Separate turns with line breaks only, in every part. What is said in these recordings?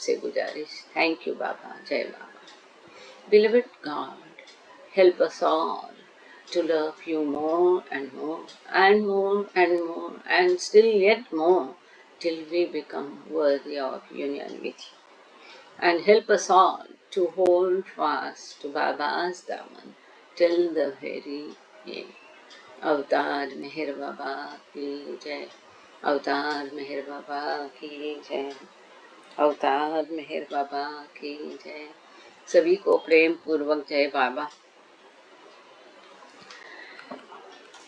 से गुजारिश। Thank you बाबा, जय बाबा। Beloved God, help us all to love you more and more and more and more and still yet more till we become worthy of union with you. And help us all to hold fast to Baba's daman till the very end. अवतार मेहर बाबा की जय, अवतार मेहर बाबा की जय, अवतार मेहर बाबा की जय। सभी को प्रेम पूर्वक जय बाबा।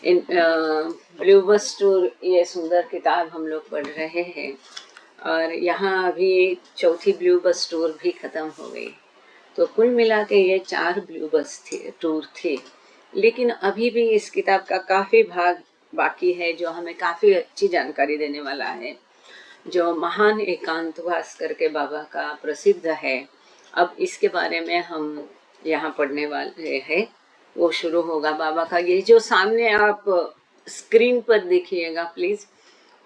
इन ब्लू बस टूर ये सुंदर किताब हम लोग पढ़ रहे हैं और यहाँ अभी चौथी ब्लू बस टूर भी ख़त्म हो गई। तो कुल मिला के ये 4 ब्लू बस टूर थे, लेकिन अभी भी इस किताब का काफ़ी भाग बाकी है जो हमें काफ़ी अच्छी जानकारी देने वाला है। जो महान एकांतवास करके बाबा का प्रसिद्ध है, अब इसके बारे में हम यहाँ पढ़ने वाले हैं। वो शुरू होगा बाबा का। ये जो सामने आप स्क्रीन पर देखिएगा प्लीज़,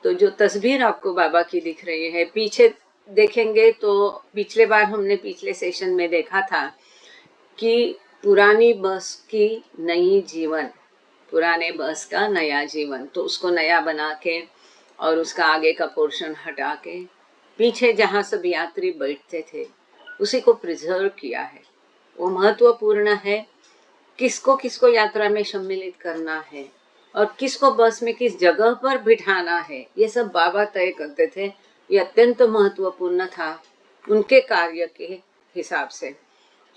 तो जो तस्वीर आपको बाबा की दिख रही है, पीछे देखेंगे तो पिछले बार हमने पिछले सेशन में देखा था कि पुरानी बस की नई जीवन, पुराने बस का नया जीवन, तो उसको नया बना के और उसका आगे का पोर्शन हटा के पीछे जहाँ सब यात्री बैठते थे उसी को प्रिजर्व किया है। वो महत्वपूर्ण है, किसको किसको यात्रा में सम्मिलित करना है और किसको बस में किस जगह पर बिठाना है, ये सब बाबा तय करते थे। ये अत्यंत महत्वपूर्ण था उनके कार्य के हिसाब से।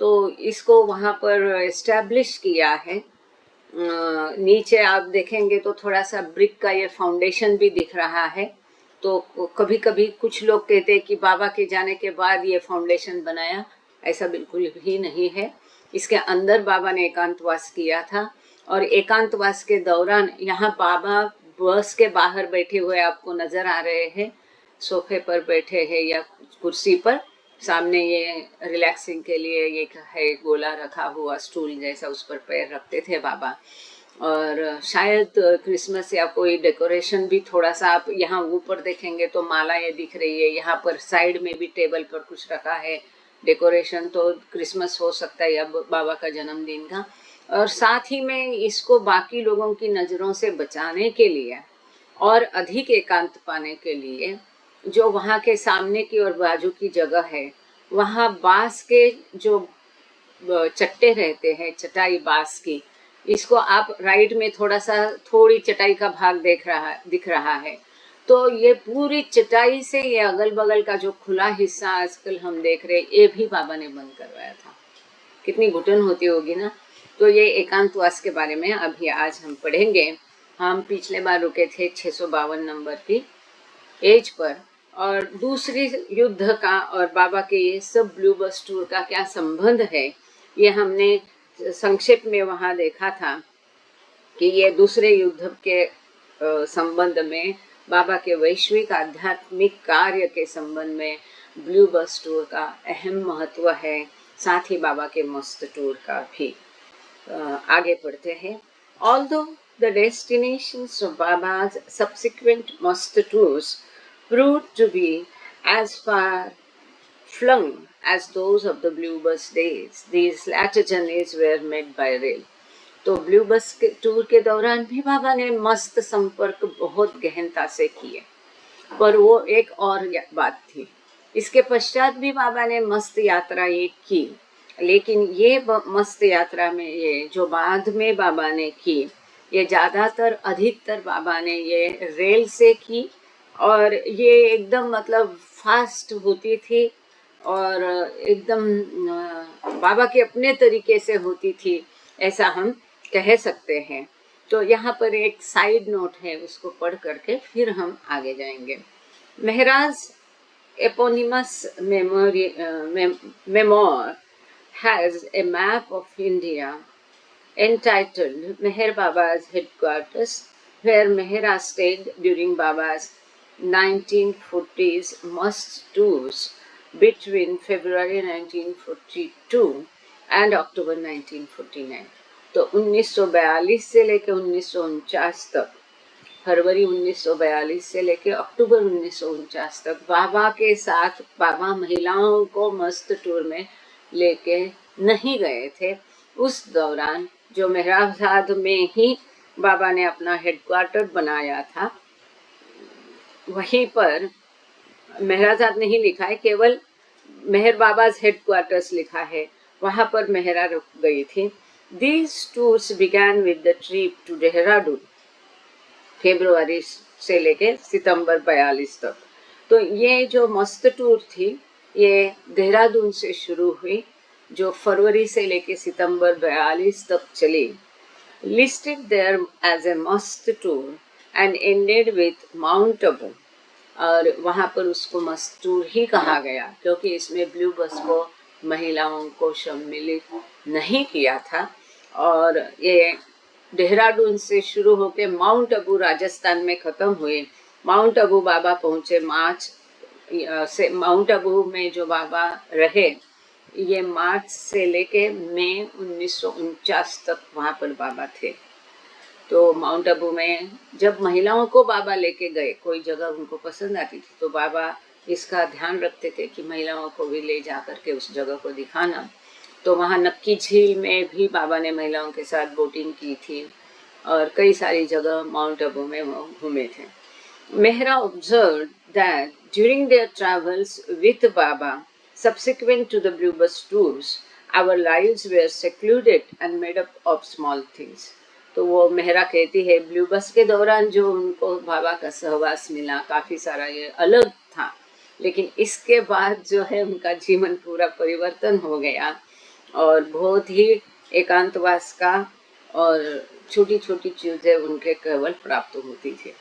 तो इसको वहाँ पर एस्टैब्लिश किया है। नीचे आप देखेंगे तो थोड़ा सा ब्रिक का ये फाउंडेशन भी दिख रहा है। तो कभी कभी कुछ लोग कहते हैं कि बाबा के जाने के बाद ये फाउंडेशन बनाया, ऐसा बिल्कुल भी नहीं है। इसके अंदर बाबा ने एकांतवास किया था और एकांतवास के दौरान यहाँ बाबा बस के बाहर बैठे हुए आपको नज़र आ रहे हैं, सोफे पर बैठे हैं या कुर्सी पर। सामने ये रिलैक्सिंग के लिए ये है गोला रखा हुआ स्टूल जैसा, उस पर पैर रखते थे बाबा। और शायद क्रिसमस या कोई डेकोरेशन भी थोड़ा सा आप यहाँ ऊपर देखेंगे तो माला ये दिख रही है। यहाँ पर साइड में भी टेबल पर कुछ रखा है डेकोरेशन, तो क्रिसमस हो सकता है या बाबा का जन्मदिन का। और साथ ही में इसको बाकी लोगों की नज़रों से बचाने के लिए और अधिक एकांत पाने के लिए जो वहाँ के सामने की और बाजू की जगह है, वहाँ बांस के जो चट्टे रहते हैं, चटाई बांस की, इसको आप राइट में थोड़ी चटाई का भाग दिख रहा है। तो ये पूरी चटाई से ये अगल बगल का जो खुला हिस्सा आजकल हम देख रहे हैं, ये भी बाबा ने बंद करवाया था। कितनी घुटन होती होगी ना। तो ये एकांतवास के बारे में अभी आज हम पढ़ेंगे। हम पिछले बार रुके थे 652 नंबर की एज पर, और दूसरी युद्ध का और बाबा के ये सब ब्लू बस टूर का क्या संबंध है, ये हमने संक्षेप में वहाँ देखा था कि ये दूसरे युद्ध के संबंध में, बाबा के वैश्विक आध्यात्मिक कार्य के संबंध में ब्लू बस टूर का अहम महत्व है, साथ ही बाबा के मस्त टूर का भी। आगे पढ़ते हैं। Although the destinations of Baba's subsequent must tours proved to be as far flung as those of the Blue Bus days, these latter journeys were made by rail. तो ब्लू बस के टूर के दौरान भी बाबा ने मस्त संपर्क बहुत गहनता से किए, पर वो एक और बात थी। इसके पश्चात भी बाबा ने मस्त यात्रा ये की, लेकिन ये मस्त यात्रा में ये जो बाद में बाबा ने की, ये ज़्यादातर अधिकतर बाबा ने ये रेल से की, और ये एकदम मतलब फास्ट होती थी और एकदम बाबा के अपने तरीके से होती थी, ऐसा हम कह सकते हैं। तो यहाँ पर एक साइड नोट है, उसको पढ़ करके फिर हम आगे जाएंगे। Mehraj eponymous memoir has a map of India entitled Meher Baba's Headquarters, where Mehra stayed during Baba's 1940s must tours between February 1942 and October 1949। तो 1942 से लेकर 1949 तक फरवरी 1942 से लेकर अक्टूबर 1949 तक बाबा के साथ बाबा महिलाओं को मस्त टूर में लेके नहीं गए थे। उस दौरान जो मेहराबाद में ही बाबा ने अपना हेडक्वार्टर बनाया था, वहीं पर मेहराजाद नहीं लिखा है, केवल मेहर बाबाज हेडक्वार्टर्स लिखा है, वहां पर मेहरा रुक गई थी। These tours began with the trip to Dehradun, फरवरी से लेके सितंबर 42 तक। तो ये जो मस्त टूर थी ये देहरादून से शुरू हुई, जो फरवरी से लेके सितंबर 42 तक चली। लिस्टेड देयर एज ए मस्त tour and ended with mount Abu, और वहाँ पर उसको मस्त टूर ही कहा गया क्योंकि इसमें ब्लू बस को महिलाओं को सम्मिलित नहीं किया था। और ये देहरादून से शुरू होकर माउंट अबू राजस्थान में ख़त्म हुए। माउंट अबू बाबा पहुँचे मार्च से, माउंट अबू में जो बाबा रहे ये मार्च से लेके मई 1949 तक वहाँ पर बाबा थे। तो माउंट अबू में जब महिलाओं को बाबा लेके गए, कोई जगह उनको पसंद आती थी तो बाबा इसका ध्यान रखते थे कि महिलाओं को भी ले जा करके उस जगह को दिखाना। तो वहाँ नक्की झील में भी बाबा ने महिलाओं के साथ बोटिंग की थी और कई सारी जगह माउंट अबू में वो घूमे थे। Mehra observe that during their travels with Baba subsequent to the blue bus tours, our lives were secluded and made up of small things. तो वो मेहरा कहती है ब्लू बस के दौरान जो उनको बाबा का सहवास मिला काफ़ी सारा ये अलग था, लेकिन इसके बाद जो है उनका जीवन पूरा परिवर्तन हो गया और बहुत ही एकांतवास का और छोटी छोटी चीज़ें उनके केवल प्राप्त होती थी।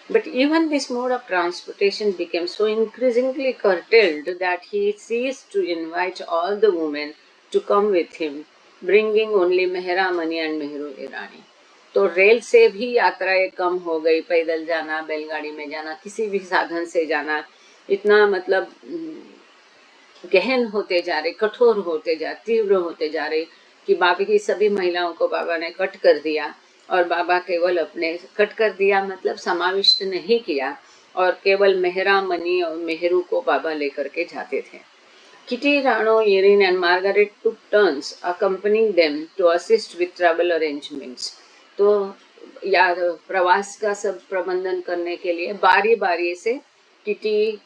But even this mode of transportation became so increasingly curtailed that he ceased to invite all the women to come with him, bringing only Mehra Mani and Mehru Irani. तो रेल से भी यात्राएं कम हो गई, पैदल जाना, बैलगाड़ी में जाना, किसी भी साधन से जाना इतना मतलब गहन होते जा रहे, कठोर होते जा, तीव्र होते जा रहे कि बाबा की सभी महिलाओं को बाबा ने कट कर दिया और बाबा केवल अपने कट कर दिया मतलब समाविष्ट नहीं किया और केवल मेहरा मनी और मेहरू को बाबा लेकर के जाते थे। Kitty, Rano, Erin and Margaret took turns accompanying them to assist with travel arrangements. तो या प्रवास का सब प्रबंधन करने के लिए बारी बारी से किटी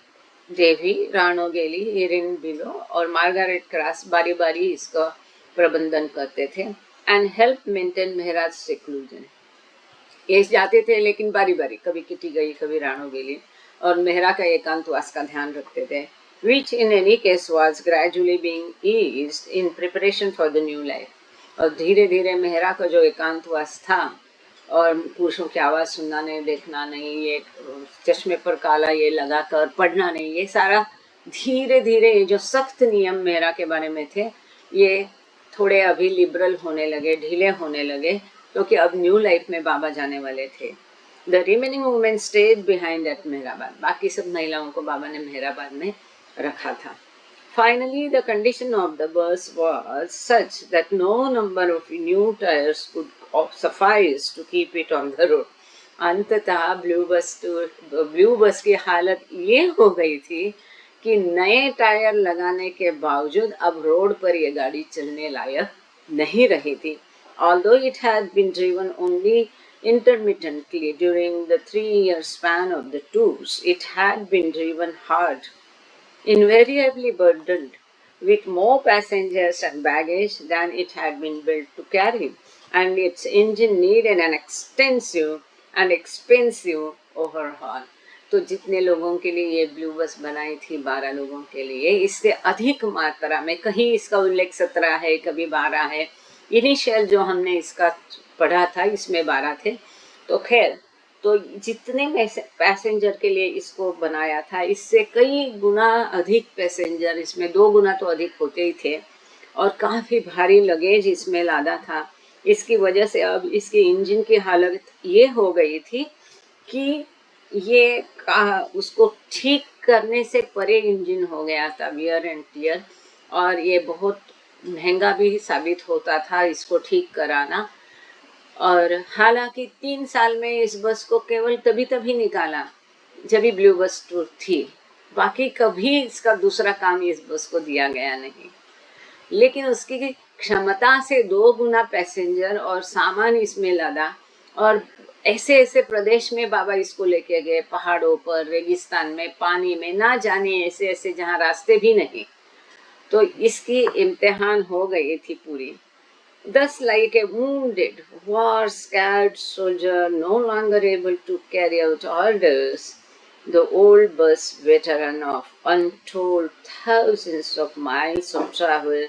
देवी, राणो गेली, इरिन बिलो और मार्गारेट क्रास बारी बारी इसका प्रबंधन करते थे and help maintain Mehraj seclusion. ये जाते थे लेकिन बारी बारी, कभी किटी गई कभी राणो गेली और मेहरा का एकांतवास का ध्यान रखते थे, which in any case was gradually being eased in preparation for the new life. और धीरे धीरे मेहरा का जो एकांतवास था और पुरुषों की आवाज़ सुनना नहीं, देखना नहीं, ये चश्मे पर काला ये लगाकर पढ़ना नहीं, ये सारा धीरे धीरे ये जो सख्त नियम मेहरा के बारे में थे ये थोड़े अभी लिबरल होने लगे, ढीले होने लगे क्योंकि अब न्यू लाइफ में बाबा जाने वाले थे। The remaining women stayed behind at Meherabad, बाकी सब महिलाओं को बाबा ने मेहराबाद में रखा था। Finally, the condition of the bus was such that no number of new tires could suffice to keep it on the road. अंततः ब्लू बस की हालत ये हो गई थी कि नए टायर लगाने के बावजूद अब रोड पर ये गाड़ी चलने लायक नहीं रही थी। Although it had been driven only intermittently during the 3-year span of the tours, it had been driven hard, invariably burdened with more passengers and baggage than it had been built to carry, and its engine needed an extensive and expensive overhaul. तो जितने लोगों के लिए ये blue बस बनाई थी 12 लोगों के लिए, इससे अधिक मात्रा में, कहीं इसका उल्लेख 17 है, कभी 12 है, इनिशियल जो हमने इसका पढ़ा था इसमें 12 थे। तो खैर, तो जितने पैसेंजर के लिए इसको बनाया था इससे कई गुना अधिक पैसेंजर, इसमें 2 गुना तो अधिक होते ही थे और काफ़ी भारी लगेज इसमें लादा था। इसकी वजह से अब इसकी इंजन की हालत ये हो गई थी कि ये उसको ठीक करने से परे इंजन हो गया था, वियर एंड टियर, और ये बहुत महंगा भी साबित होता था इसको ठीक कराना। और हालांकि 3 साल में इस बस को केवल तभी तभी निकाला जब भी ब्लू बस टूर थी, बाकी कभी इसका दूसरा काम इस बस को दिया गया नहीं। लेकिन उसकी क्षमता से 2 गुना पैसेंजर और सामान इसमें लदा, और ऐसे ऐसे प्रदेश में बाबा इसको लेके गए, पहाड़ों पर, रेगिस्तान में, पानी में, ना जाने ऐसे ऐसे जहाँ रास्ते भी नहीं। तो इसकी इम्तिहान हो गई थी पूरी। Thus, like a wounded, war-scarred soldier no longer able to carry out orders, the old bus veteran of untold thousands of miles of travel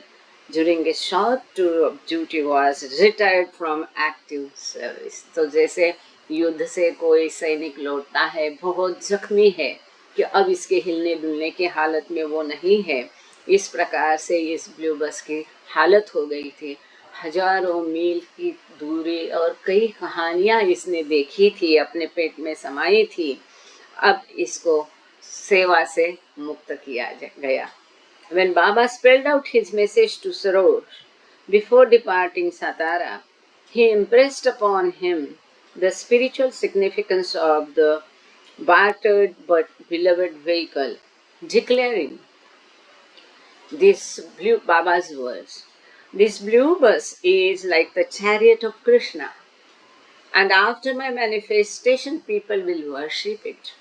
during a short tour of duty was retired from active service. तो जैसे युद्ध से कोई सैनिक लौटता है, बहुत जख्मी है कि अब इसके हिलने डुलने की हालत में वो नहीं है, इस प्रकार से इस ब्लू बस की हालत हो गई थी। हजारों मील की दूरी और कई कहानियां इसने देखी थी, अपने पेट में समाई थी। अब इसको सेवा से मुक्त किया गया। When Baba spelled out his message to Saroj before departing Satara, he impressed upon him the spiritual significance of the battered but beloved vehicle, declaring this blue Baba's words. This blue bus is like the chariot of Krishna, and after my manifestation people will worship it.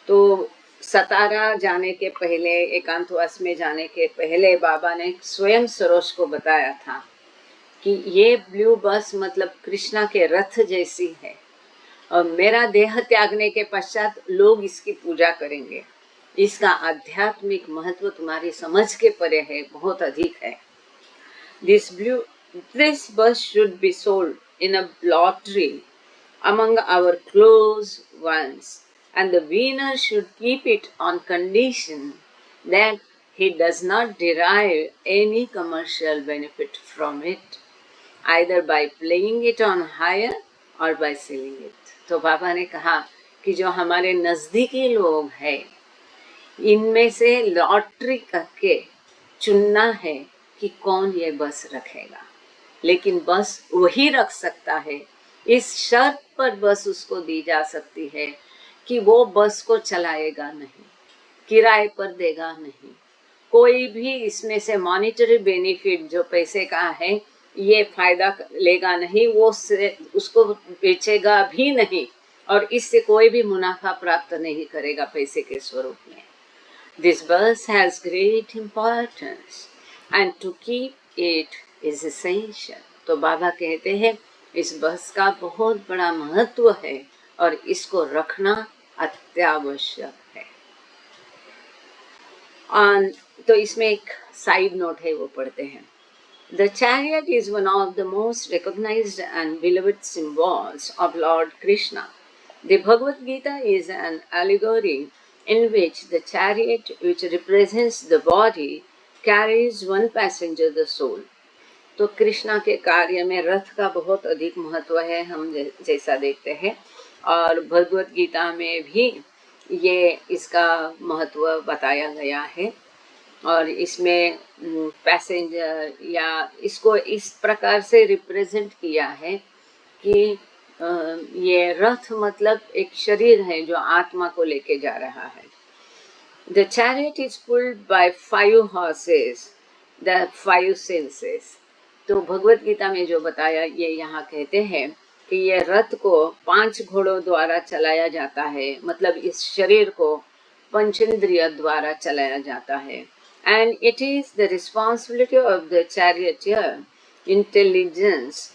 तो सतारा जाने के पहले, एकांतवास में जाने के पहले बाबा ने स्वयं सरोज को बताया था कि ये ब्लू बस मतलब कृष्णा के रथ जैसी है, और मेरा देह त्यागने के पश्चात लोग इसकी पूजा करेंगे। इसका आध्यात्मिक महत्व तुम्हारी समझ के परे है, बहुत अधिक है। This bus should be sold in a lottery among our close ones, and the winner should keep it on condition that he does not derive any commercial benefit from it, either by playing it on hire or by selling it. तो बाबा ने कहा कि जो हमारे नजदीकी लोग हैं, इनमें से लॉटरी करके चुनना है कि कौन ये बस रखेगा, लेकिन बस वही रख सकता है। इस शर्त पर बस उसको दी जा सकती है कि वो बस को चलाएगा नहीं, किराए पर देगा नहीं, कोई भी इसमें से मॉनिटरी बेनिफिट जो पैसे का है ये फायदा लेगा नहीं, वो उसको बेचेगा भी नहीं, और इससे कोई भी मुनाफा प्राप्त नहीं करेगा पैसे के स्वरूप में। This bus has great importance and to keep it is essential. तो बाबा कहते हैं इस बस का बहुत बड़ा महत्व है और इसको रखना अत्यावश्यक है। तो इसमें एक साइड नोट है, वो पढ़ते हैं। The chariot is one of the most recognized and beloved symbols of Lord Krishna. The Bhagavad Gita is an allegory in which the chariot, which represents the body, carries one passenger, the soul. तो कृष्णा के कार्य में रथ का बहुत अधिक महत्व है, हम जैसा देखते हैं, और भगवत गीता में भी ये इसका महत्व बताया गया है। और इसमें पैसेंजर या इसको इस प्रकार से रिप्रेजेंट किया है कि ये रथ मतलब एक शरीर है जो आत्मा को लेके जा रहा है। The chariot is pulled by 5 horses, the 5 senses. तो भगवत गीता में जो बताया ये यहाँ कहते हैं कि ये रथ को 5 घोड़ों द्वारा चलाया जाता है, मतलब इस शरीर को पंचेंद्रिय द्वारा चलाया जाता है। And it is the responsibility of the charioteer intelligence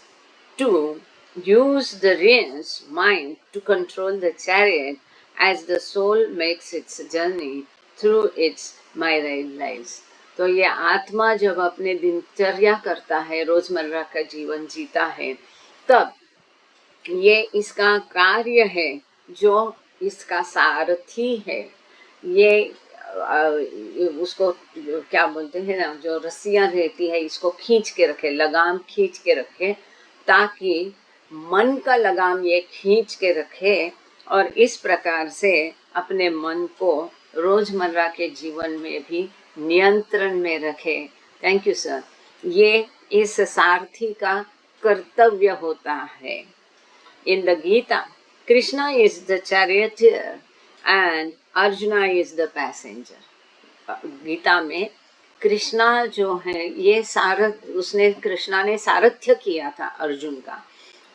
to use the reins mind to control the chariot as the soul makes its journey through its myriad lives. तो ये आत्मा जब अपने दिनचर्या करता है, रोजमर्रा का जीवन जीता है, तब ये इसका कार्य है जो इसका सारथी है। ये उसको क्या बोलते हैं ना, जो रस्सियाँ रहती है इसको खींच के रखे, लगाम खींच के रखे, ताकि मन का लगाम ये खींच के रखे और इस प्रकार से अपने मन को रोजमर्रा के जीवन में भी नियंत्रण में रखे। Thank you sir. ये इस सारथी का कर्तव्य होता है। In the Gita Krishna is the charioteer and Arjuna is the passenger. Gita में कृष्णा जो है ये कृष्णा ने सारथ्य किया था अर्जुन का,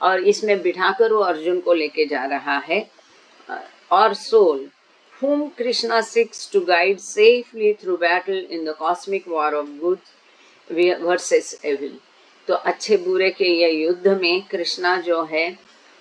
और इसमें बिठाकर वो अर्जुन को लेके जा रहा है। और soul whom Krishna seeks to guide safely through battle in the cosmic war of good versus evil। तो अच्छे बुरे के ये युद्ध में कृष्णा जो है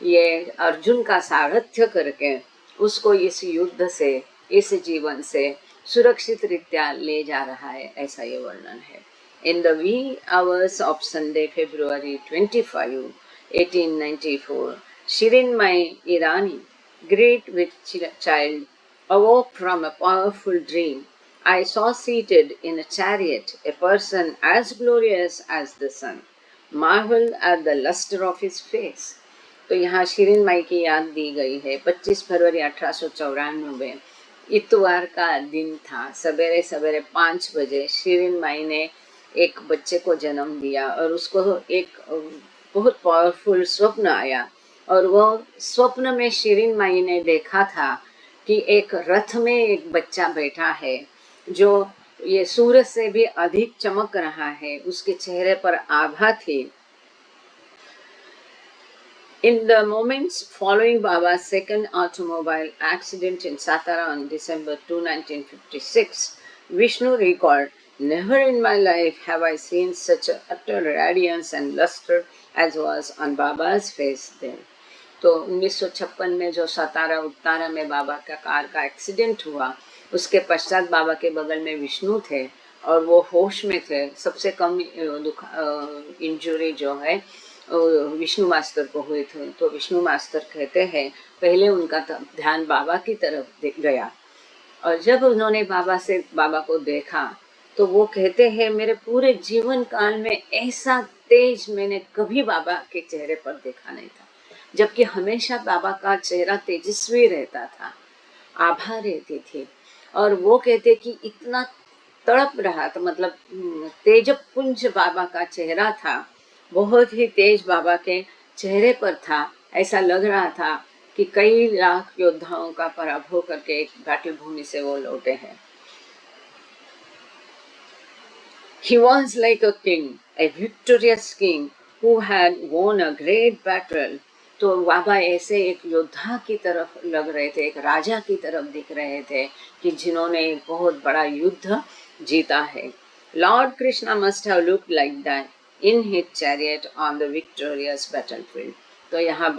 ये अर्जुन का सारथ्य करके उसको इस युद्ध से, इस जीवन से सुरक्षित रीत्या ले जा रहा है, ऐसा ये वर्णन है। In the wee hours of Sunday, February 25, 1894, Shirinmai Irani, great with child, awoke from a powerful dream. I saw seated in a chariot a person as glorious as the sun, marveled at the luster of his face। तो यहाँ शिरीन माई की याद दी गई है। 25 फरवरी 1894 में इतवार का दिन था। सवेरे सवेरे 5 बजे शिरीन माई ने एक बच्चे को जन्म दिया और उसको एक बहुत पावरफुल स्वप्न आया, और वो स्वप्न में शिरीन माई ने देखा था कि एक रथ में एक बच्चा बैठा है जो ये सूरज से भी अधिक चमक रहा है, उसके चेहरे पर आभा थी। In the moments following Baba's second automobile accident in Satara on December 2, 1956, Vishnu recalled, "Never in my life have I seen such a utter radiance and luster as was on Baba's face then." तो 1956 में जो सतारा उत्तारा में बाबा का car का accident हुआ, उसके पश्चात बाबा के बगल में विष्णु थे और वो होश में थे। सबसे कम इंजुरी जो है विष्णु मास्टर को हुए थे। तो विष्णु मास्टर कहते हैं पहले उनका ध्यान बाबा की तरफ गया, और जब उन्होंने बाबा को देखा तो वो कहते हैं मेरे पूरे जीवन काल में ऐसा तेज मैंने कभी बाबा के चेहरे पर देखा नहीं था, जबकि हमेशा बाबा का चेहरा तेजस्वी रहता था, आभा रहती थी। और वो कहते कि इतना तड़प रहा था, मतलब तेजपुंज बाबा का चेहरा था, बहुत ही तेज बाबा के चेहरे पर था। ऐसा लग रहा था कि कई लाख योद्धाओं का पराभव करके एक बैटल भूमि से वो लौटे हैं। He was like a king, a victorious king who had won a great battle। तो बाबा ऐसे एक योद्धा की तरफ लग रहे थे, एक राजा की तरफ दिख रहे थे कि जिन्होंने एक बहुत बड़ा युद्ध जीता है। Lord Krishna must have looked like that in his chariot on the victorious battlefield। तो यहाँ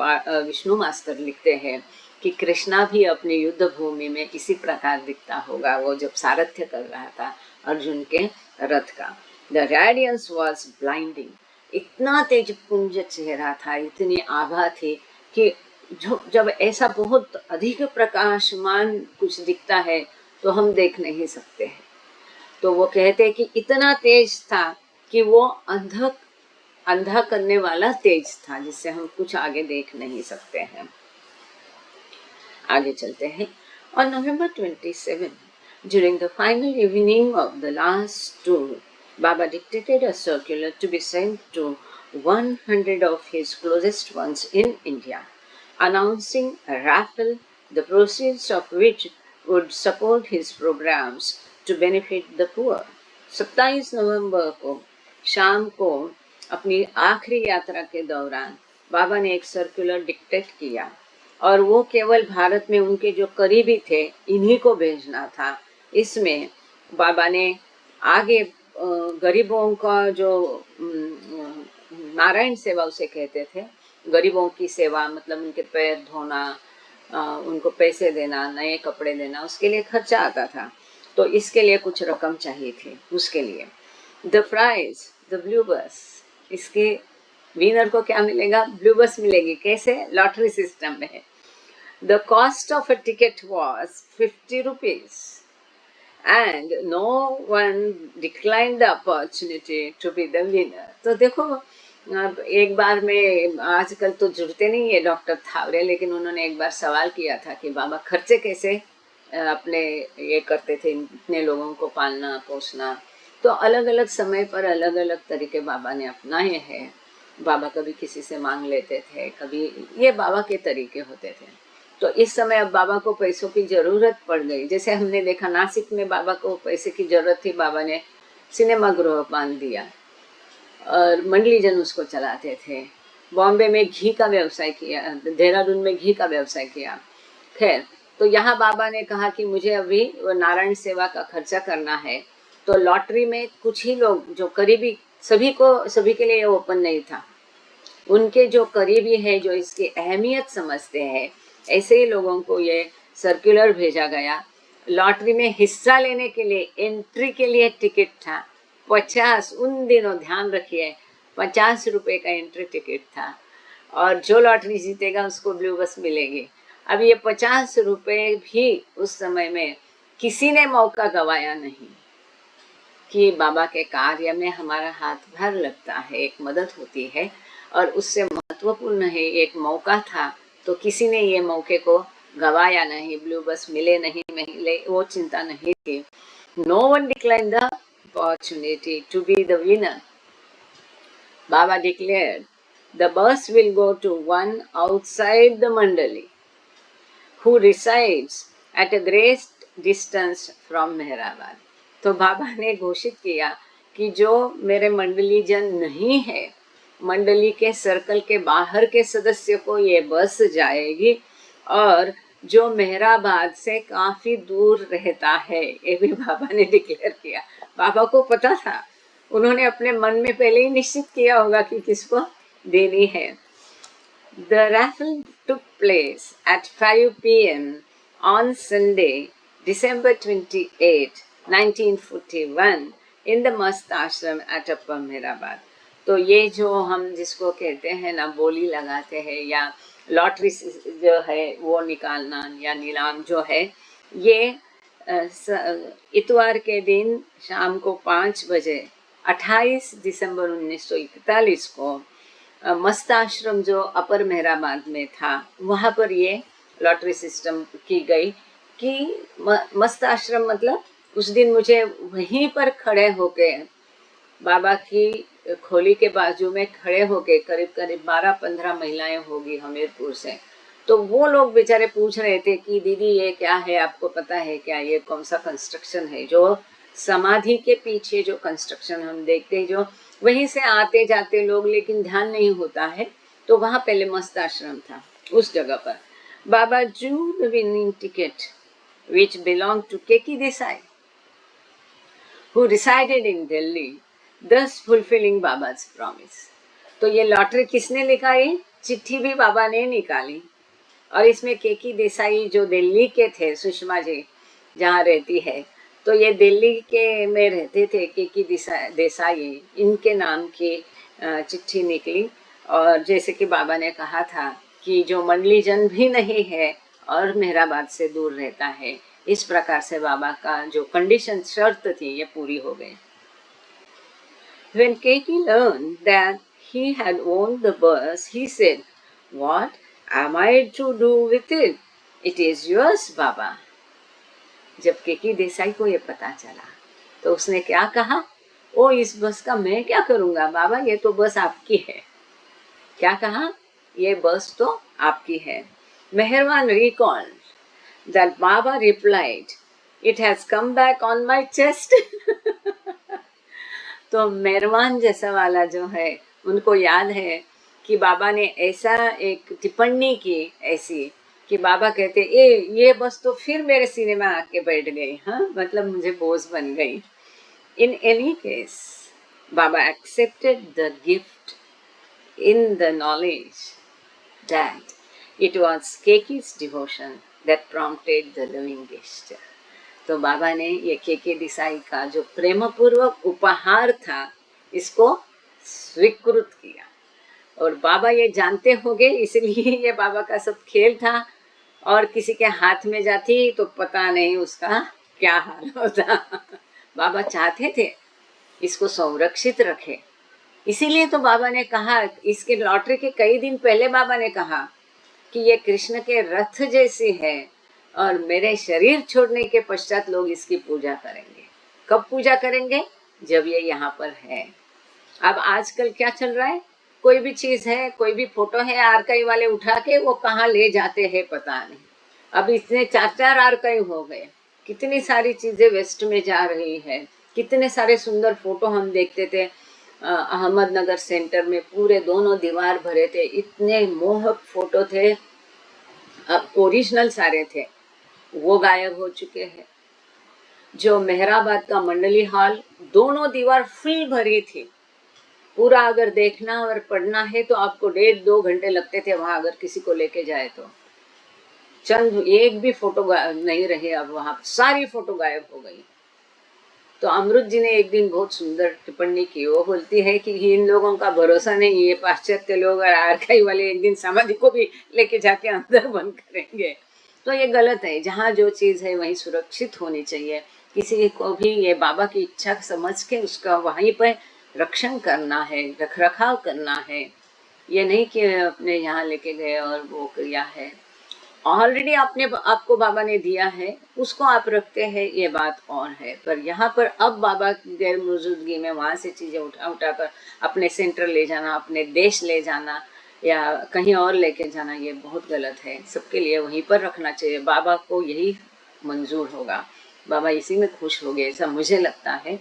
विष्णु मास्टर लिखते हैं कि कृष्णा भी अपनी युद्ध भूमि में इसी प्रकार दिखता होगा, वो जब सारथ्य कर रहा था अर्जुन के रथ का। The radiance was blinding। इतना तेजपुंज चेहरा था, इतनी आभा थी कि जब ऐसा बहुत अधिक प्रकाशमान कुछ दिखता है तो हम देख नहीं सकते हैं। तो वो कहते कि इतना तेज था कि वो अंधा करने वाला तेज था, जिससे हम कुछ आगे देख नहीं सकते हैं। आगे चलते हैं। On November 27, during the final evening of the last tour, Baba dictated a circular to be sent to 100 of his closest ones in India, announcing a raffle, the proceeds of which would support his programs to benefit the poor। 27 नवंबर को शाम को अपनी आखिरी यात्रा के दौरान बाबा ने एक सर्कुलर डिक्टेट किया, और वो केवल भारत में उनके जो करीबी थे इन्हीं को भेजना था। इसमें बाबा ने आगे गरीबों का जो नारायण सेवा उसे कहते थे, गरीबों की सेवा मतलब उनके पैर धोना, उनको पैसे देना, नए कपड़े देना, उसके लिए खर्चा आता था। तो इसके लिए कुछ रकम चाहिए थी। उसके लिए द प्राइज द ब्लू बस, इसके विनर को क्या मिलेगा? ब्लू बस मिलेगी। कैसे? लॉटरी सिस्टम में। The cost of a ticket was 50 rupees and no one decline the opportunity to be the winner. तो देखो एक बार में, आजकल तो जुड़ते नहीं है डॉक्टर थावरे, लेकिन उन्होंने एक बार सवाल किया था कि बाबा खर्चे कैसे अपने ये करते थे, इतने लोगों को पालना पोसना। तो अलग अलग समय पर अलग अलग तरीके बाबा ने अपनाए हैं। बाबा कभी किसी से मांग लेते थे, कभी ये बाबा के तरीके होते थे। तो इस समय अब बाबा को पैसों की जरूरत पड़ गई। जैसे हमने देखा नासिक में बाबा को पैसे की जरूरत थी, बाबा ने सिनेमा गृह बांध दिया और मंडलीजन उसको चलाते थे। बॉम्बे में घी का व्यवसाय किया, देहरादून में घी का व्यवसाय किया। खैर, तो यहाँ बाबा ने कहा कि मुझे अभी वो नारायण सेवा का खर्चा करना है। तो लॉटरी में कुछ ही लोग जो करीबी, सभी के लिए ओपन नहीं था, उनके जो करीबी है, जो इसकी अहमियत समझते हैं, ऐसे ही लोगों को ये सर्कुलर भेजा गया। लॉटरी में हिस्सा लेने के लिए एंट्री के लिए टिकट था 50, उन दिनों ध्यान रखिए 50 रुपए का एंट्री टिकट था, और जो लॉटरी जीतेगा उसको ब्लू बस मिलेगी। अब ये 50 रुपए भी उस समय में किसी ने मौका गवाया नहीं कि बाबा के कार्य में हमारा हाथ भर लगता है, एक मदद होती है, और उससे महत्वपूर्ण है एक मौका था, तो किसी ने ये मौके को गवाया नहीं। ब्लू बस मिले नहीं मिले वो चिंता नहीं थी। No one decline the opportunity to be the winner. Baba declared the bus will go to one outside the mandali who resides at a great distance from Meherabad. तो बाबा ने घोषित किया कि जो मेरे मंडली जन नहीं है, मंडली के सर्कल के बाहर के सदस्य को ये बस जाएगी, और जो मेहराबाद से काफी दूर रहता है, ये भी बाबा ने डिक्लेयर किया। बाबा को पता था, उन्होंने अपने मन में पहले ही निश्चित किया होगा कि किसको देनी है। The raffle took place at 5 p.m. on Sunday, December 28, 1941, in the Mast Ashram at Upper Meherabad। तो ये जो हम जिसको कहते हैं ना, बोली लगाते हैं या लॉटरी जो है वो निकालना या नीलाम जो है, ये इतवार के दिन शाम को 5 बजे 28 दिसंबर 1941 को मस्त आश्रम जो अपर मेहराबाद में था, वहाँ पर ये लॉटरी सिस्टम की गई कि मस्त आश्रम मतलब उस दिन मुझे वहीं पर खड़े होके, बाबा की खोली के बाजू में खड़े होके, करीब करीब 12-15 महिलाएं होगी हमीरपुर से। तो वो लोग बेचारे पूछ रहे थे कि दीदी ये क्या है, आपको पता है क्या, ये कौन सा कंस्ट्रक्शन है। जो समाधि के पीछे जो कंस्ट्रक्शन हम देखते हैं, जो वहीं से आते जाते लोग, लेकिन ध्यान नहीं होता है, तो वहाँ पहले मस्त आश्रम था। उस जगह पर बाबा drew the winning ticket which belonged to Keki Desai, who resided in Delhi, thus fulfilling Baba's promise। तो ये लॉटरी किसने लिखाई? चिट्ठी भी बाबा ने निकाली, और इसमें केकी देसाई जो दिल्ली के थे, सुषमा जी जहाँ रहती है, तो ये दिल्ली के में रहते थे केकी देसाई, इनके नाम की चिट्ठी निकली। और जैसे कि बाबा ने कहा था कि जो मंडली जन भी नहीं है और मेहराबाद से दूर रहता है, इस प्रकार से बाबा का जो कंडीशन, शर्त थी, ये पूरी हो गई। When Keki learned that he had owned the bus, he said, "What am I to do with it? It is yours, Baba." जब केकी देसाई को ये पता चला तो उसने क्या कहा? ओ, इस बस का मैं क्या करूँगा बाबा, ये तो बस आपकी है। क्या कहा? ये बस तो आपकी है। मेहरबान recalled that Baba replied, "It has come back on my chest." तो मेहरबान जैसा वाला जो है, उनको याद है कि बाबा ने ऐसा एक टिप्पणी की ऐसी कि बाबा कहते ये बस तो फिर मेरे सीने में आके बैठ गई, हाँ, मतलब मुझे बोझ बन गई। In any case, Baba accepted the gift in the knowledge that it was Keki's devotion that prompted the living gesture। तो बाबा ने ये केके देसाई का जो प्रेमपूर्वक उपहार था, इसको स्वीकृत किया। और बाबा ये जानते होंगे, इसलिए ये बाबा का सब खेल था, और किसी के हाथ में जाती तो पता नहीं उसका क्या हाल होता। बाबा चाहते थे इसको संरक्षित रखे, इसीलिए तो बाबा ने कहा, इसके लॉटरी के कई दिन पहले बाबा ने कहा कि ये कृष्ण के रथ जैसी है, और मेरे शरीर छोड़ने के पश्चात लोग इसकी पूजा करेंगे। कब पूजा करेंगे? जब ये यहाँ पर है। अब आजकल क्या चल रहा है? कोई भी चीज है, कोई भी फोटो है, आर्काइव वाले उठा के वो कहाँ ले जाते हैं पता नहीं। अब इतने 4-4 आर्काइव हो गए, कितनी सारी चीजें वेस्ट में जा रही है। कितने सारे सुंदर फोटो हम देखते थे अहमदनगर सेंटर में, पूरे दोनों दीवार भरे थे, इतने मोहक फोटो थे, ओरिजिनल सारे थे, वो गायब हो चुके हैं। जो मेहराबाद का मंडली हॉल, दोनों दीवार फुल भरी थी, पूरा अगर देखना और पढ़ना है तो आपको 1.5-2 घंटे लगते थे वहां, अगर किसी को लेके जाए तो। चंद एक भी फोटो नहीं रहे, अब वहां सारी फोटो गायब हो गई। तो अमृत जी ने एक दिन बहुत सुंदर टिप्पणी की, वो बोलती है कि इन लोगों का भरोसा नहीं, ये पाश्चात्य लोग और आर्काइव वाले एक दिन समाधि को भी लेके जाके अंदर बंद करेंगे। तो ये गलत है, जहाँ जो चीज है वहीं सुरक्षित होनी चाहिए। किसी को भी ये बाबा की इच्छा समझ के उसका वहीं पर रक्षण करना है, रख रखाव करना है। ये नहीं कि अपने यहाँ लेके गए और वो किया है। ऑलरेडी आपने आपको बाबा ने दिया है, उसको आप रखते हैं, ये बात और है। पर यहाँ पर अब बाबा की गैर मौजूदगी में वहाँ से चीजें उठा उठा कर अपने सेंटर ले जाना, अपने देश ले जाना या कहीं और लेके जाना, ये बहुत गलत है। सबके लिए वहीं पर रखना चाहिए। बाबा को यही मंजूर होगा, बाबा इसी में खुश हो गए, ऐसा मुझे लगता है।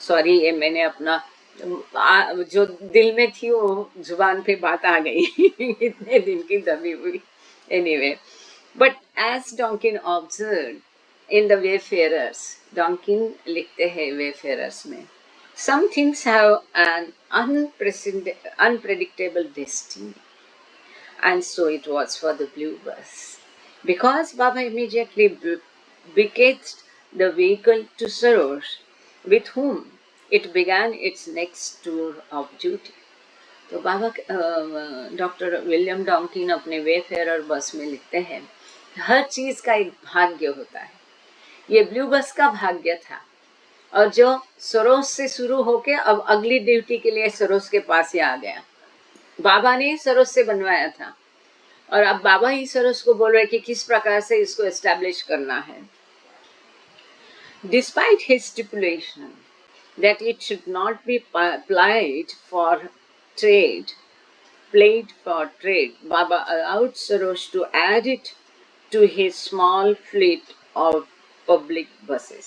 सॉरी, ये मैंने अपना जो दिल में थी वो जुबान पे बात आ गई इतने दिन की दबी हुई। Anyway, but as Donkin observed in the Wayfarers, Donkin लिखते हैं Wayfarers में, some things have an unpredictable destiny, and so it was for the blue bus. Because Baba immediately bequeathed the vehicle to Sarosh, with whom it began its next tour of duty. तो बाबा doctor William डॉन्किन अपने Wayfair बस में लिखते हैं, हर चीज का एक भाग्य होता है। ये ब्लू बस का भाग्य था, और जो सरोस से शुरू होके अब अगली ड्यूटी के लिए सरोस के पास ही आ गया। बाबा ने सरोस से बनवाया था, और अब बाबा ही सरोस को बोल रहे कि किस प्रकार से इसको एस्टैब्लिश करना है। Despite his stipulation that it should not be plied for trade, Baba allowed Sarosh to add it to his small fleet of public buses.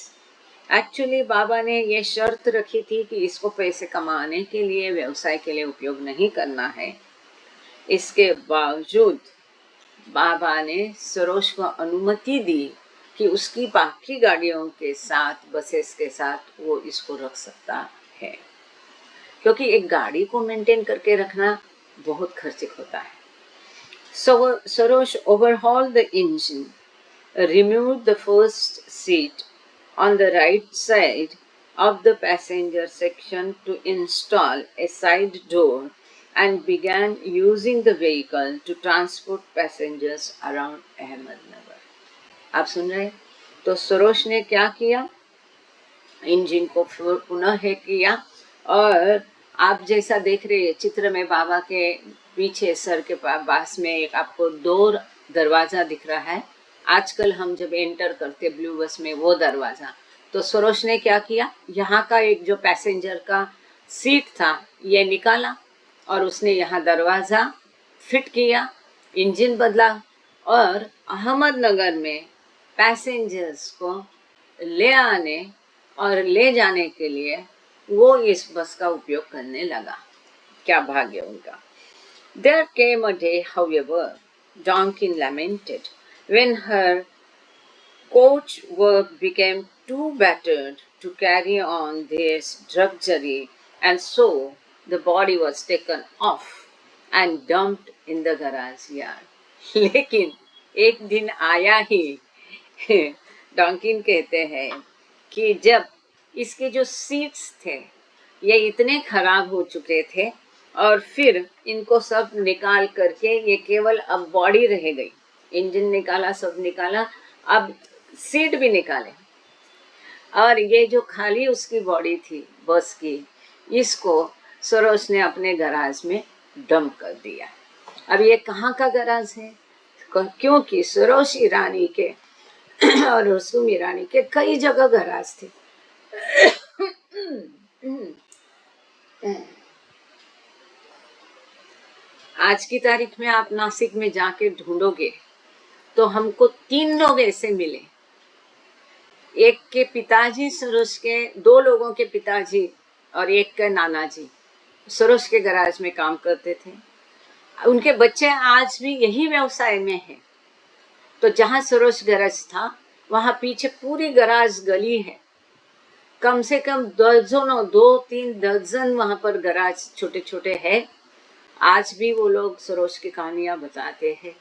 Actually, बाबा ने ये शर्त रखी थी कि इसको पैसे कमाने के लिए, व्यवसाय के लिए उपयोग नहीं करना है। इसके बावजूद बाबा ने सरोज को अनुमति दी कि उसकी बाकी गाड़ियों के साथ, बसेस के साथ वो इसको रख सकता है, क्योंकि एक गाड़ी को मेंटेन करके रखना बहुत खर्चिक होता है। Sarosh overhauled the engine, removed the first seat on the right side of the passenger section to install a side door, and began using the vehicle to transport passengers around Ahmednagar. आप सुन रहे हैं? तो सरोज ने क्या किया, engine को पुनः किया, और आप जैसा देख रहे हैं चित्र में, बाबा के पीछे सर के पास में एक आपको 2 दरवाजा दिख रहा है। आजकल हम जब एंटर करते ब्लू बस में, वो दरवाजा, तो सरोज ने क्या किया, यहाँ का एक जो पैसेंजर का सीट था ये निकाला, और उसने यहाँ दरवाजा फिट किया, इंजन बदला, और अहमदनगर में पैसेंजर्स को ले आने और ले जाने के लिए वो इस बस का उपयोग करने लगा। क्या भाग्य उनका। There came a day, however, Donkin lamented, when her coach work became too battered to carry on their drudgery, and so the body was taken off and dumped in the garage yard. लेकिन एक दिन आया ही डॉन्किन कहते हैं कि जब इसके जो सीट्स थे ये इतने खराब हो चुके थे, और फिर इनको सब निकाल करके ये केवल अब बॉडी रह गई, इंजन निकाला, सब निकाला, अब सीट भी निकाले, और ये जो खाली उसकी बॉडी थी बस की, इसको सरोज ने अपने गराज में डंप कर दिया। अब ये कहाँ का गराज है, क्योंकि सरोज ईरानी के और रसूम ईरानी के कई जगह गराज थे। आज की तारीख में आप नासिक में जाके ढूंढोगे तो हमको 3 लोग ऐसे मिले। एक के पिताजी सरोज के, 2 लोगों के पिताजी और एक के नाना जी सरोज के गैराज में काम करते थे। उनके बच्चे आज भी यही व्यवसाय में हैं। तो जहाँ सरोज गैराज था वहाँ पीछे पूरी गैराज गली है, कम से कम दर्जनों, 2-3 दर्जन वहाँ पर गैराज छोटे छोटे हैं। आज भी वो लोग सरोज की कहानियाँ बताते हैं।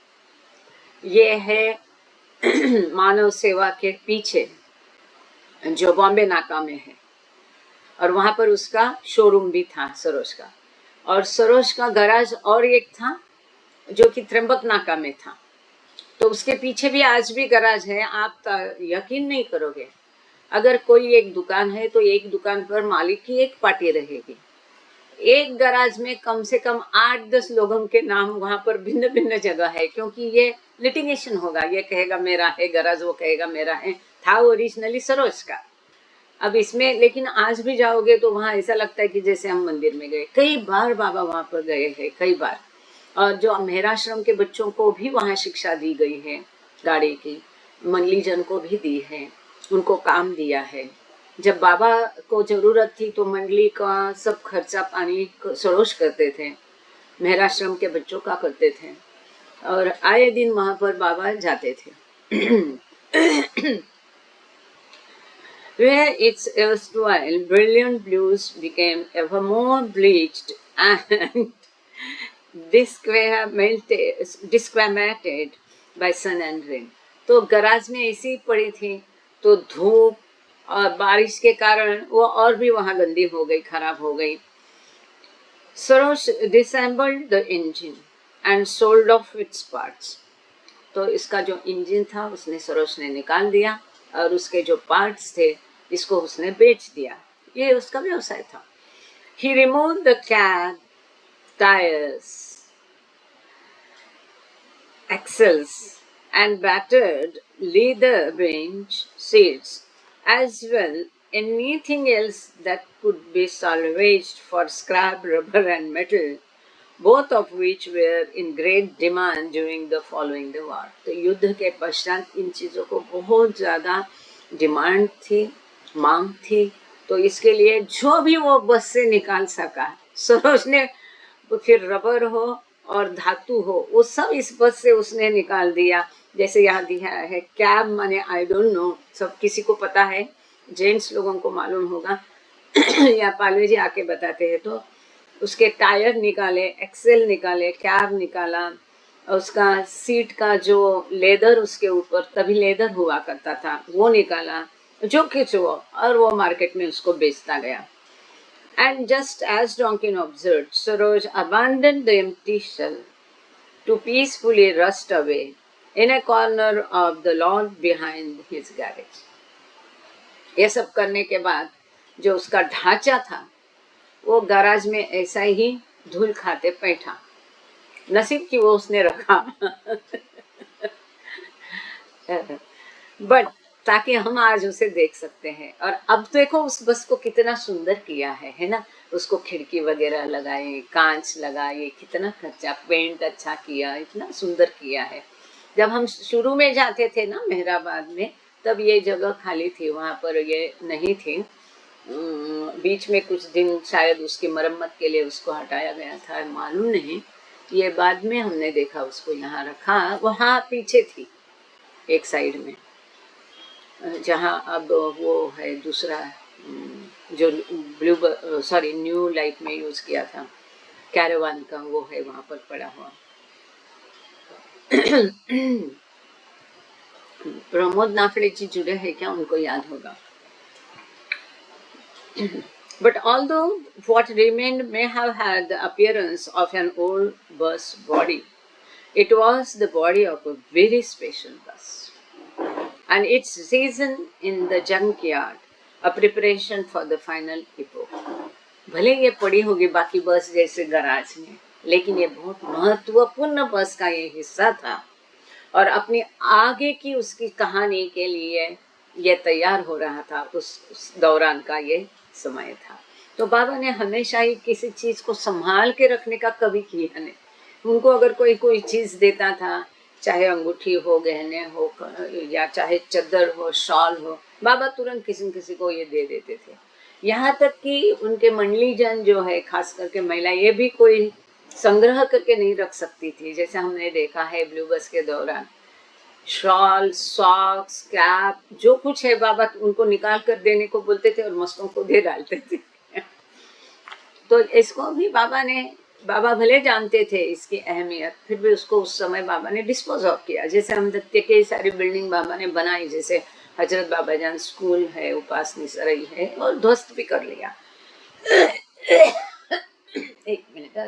ये है मानव सेवा के पीछे जो बॉम्बे नाका में है, और वहाँ पर उसका शोरूम भी था सरोज का। और सरोज का गैराज और एक था जो कि त्र्यंबक नाका में था। तो उसके पीछे भी आज भी गैराज है। आप यकीन नहीं करोगे, अगर कोई एक दुकान है तो एक दुकान पर मालिक की एक पार्टी रहेगी। एक गैराज में कम से कम 8-10 लोगों के नाम वहां पर भिन्न भिन्न जगह है, क्योंकि ये लिटिगेशन होगा। ये कहेगा मेरा है गैराज, वो कहेगा मेरा है। था ओरिजिनली सरोज का। अब इसमें लेकिन आज भी जाओगे तो वहाँ ऐसा लगता है कि जैसे हम मंदिर में गए। कई बार बाबा वहाँ पर गए हैं, कई बार। और जो मेहराश्रम के बच्चों को भी वहाँ शिक्षा दी गई है, गाड़ी की, मंडली जन को भी दी है, उनको काम दिया है। जब बाबा को जरूरत थी तो मंडली का सब खर्चा पानी सरोज करते थे, मेहराश्रम के बच्चों का करते थे, और आए दिन वहाँ पर बाबा जाते थे। Where its erstwhile brilliant blues became ever more bleached and disquamated by sun and rain. तो गराज में ऐसी पड़ी थी, तो धूप और बारिश के कारण वो और भी वहाँ गंदी हो गई, खराब हो गई। Saroj disassembled the engine and sold off its parts. तो इसका जो इंजन था उसने सरोज ने निकाल दिया, और उसके जो पार्ट्स थे इसको उसने बेच दिया। ये उसका व्यवसाय था। He removed the cab, tires, axles and battered leather bench seats, as well anything else that could be salvaged for scrap rubber and metal, both of which were in great demand during the following the war. तो युद्ध के पश्चात इन चीज़ों को बहुत ज़्यादा demand थी, मांग थी। तो इसके लिए जो भी वो बस से निकाल सका, सरोज ने फिर रबर हो और धातु हो, वो सब इस बस से उसने निकाल दिया। जैसे यहाँ दिया है कैब, माने आई डोंट नो, सब किसी को पता है, जेंट्स लोगों को मालूम होगा या पालवे जी आके बताते हैं। तो उसके टायर निकाले, एक्सेल निकाले, कैब निकाला, उसका सीट का जो लेदर उसके ऊपर, तभी लेदर हुआ करता था, वो निकाला, जो कुछ हो, और वो मार्केट में उसको बेचता गया। And just as Donkin observed, Saroj abandoned the empty shell to peacefully rust away in a corner of the lawn behind his garage. ये सब करने के बाद जो उसका ढांचा था वो गैराज में ऐसा ही धूल खाते बैठा। नसीब की वो उसने रखा बट ताकि हम आज उसे देख सकते हैं। और अब देखो उस बस को कितना सुंदर किया है ना। उसको खिड़की वगैरह लगाए, कांच लगाए, कितना खर्चा, पेंट अच्छा किया, इतना सुंदर किया है। जब हम शुरू में जाते थे ना मेहराबाद में, तब ये जगह खाली थी, वहाँ पर ये नहीं थी। बीच में कुछ दिन शायद उसकी मरम्मत के लिए उसको हटाया गया था, मालूम नहीं। ये बाद में हमने देखा उसको यहाँ रखा। वहाँ पीछे थी एक साइड में, जहाँ अब वो है दूसरा जो न्यू लाइफ में यूज किया था कैरावान का, वो है वहाँ पर पड़ा हुआ। प्रमोद नाफड़े जी जुड़े हैं क्या, उनको याद होगा। But although what remained may have had the appearance of an old bus body, it was the body of a very special bus, and its season in the junkyard a preparation for the final epoch. भले ये पड़ी होगी बाकी बस जैसे garage में, लेकिन ये बहुत महत्वपूर्ण बस का ये हिस्सा था, और अपनी आगे की उसकी कहानी के लिए ये तैयार हो रहा था। उस दौरान का ये समय था। तो बाबा ने हमेशा ही किसी चीज को संभाल के रखने का कभी किया नहीं। उनको अगर कोई कोई चीज़ देता था, चाहे अंगूठी हो, गहने हो, या चाहे चद्दर हो, शॉल हो, बाबा तुरंत किसी न किसी को ये दे देते थे। यहाँ तक कि उनके मंडली जन जो है, खास करके महिला, ये भी कोई संग्रह करके नहीं रख सकती थी। जैसे हमने देखा है ब्लू बस के दौरान, शॉल, सॉक्स, कैप, जो कुछ है बाबा उनको निकाल कर देने को बोलते थे और मस्तों को दे डालते थे। तो इसको भी बाबा भले जानते थे इसकी अहमियत, फिर भी उसको उस समय बाबा ने डिस्पोज ऑफ किया। जैसे हम देखते के सारी बिल्डिंग बाबा ने बनाई, जैसे हजरत बाबा जान स्कूल है, उपासनी सराई है, और ध्वस्त भी कर लिया। एक मिनट,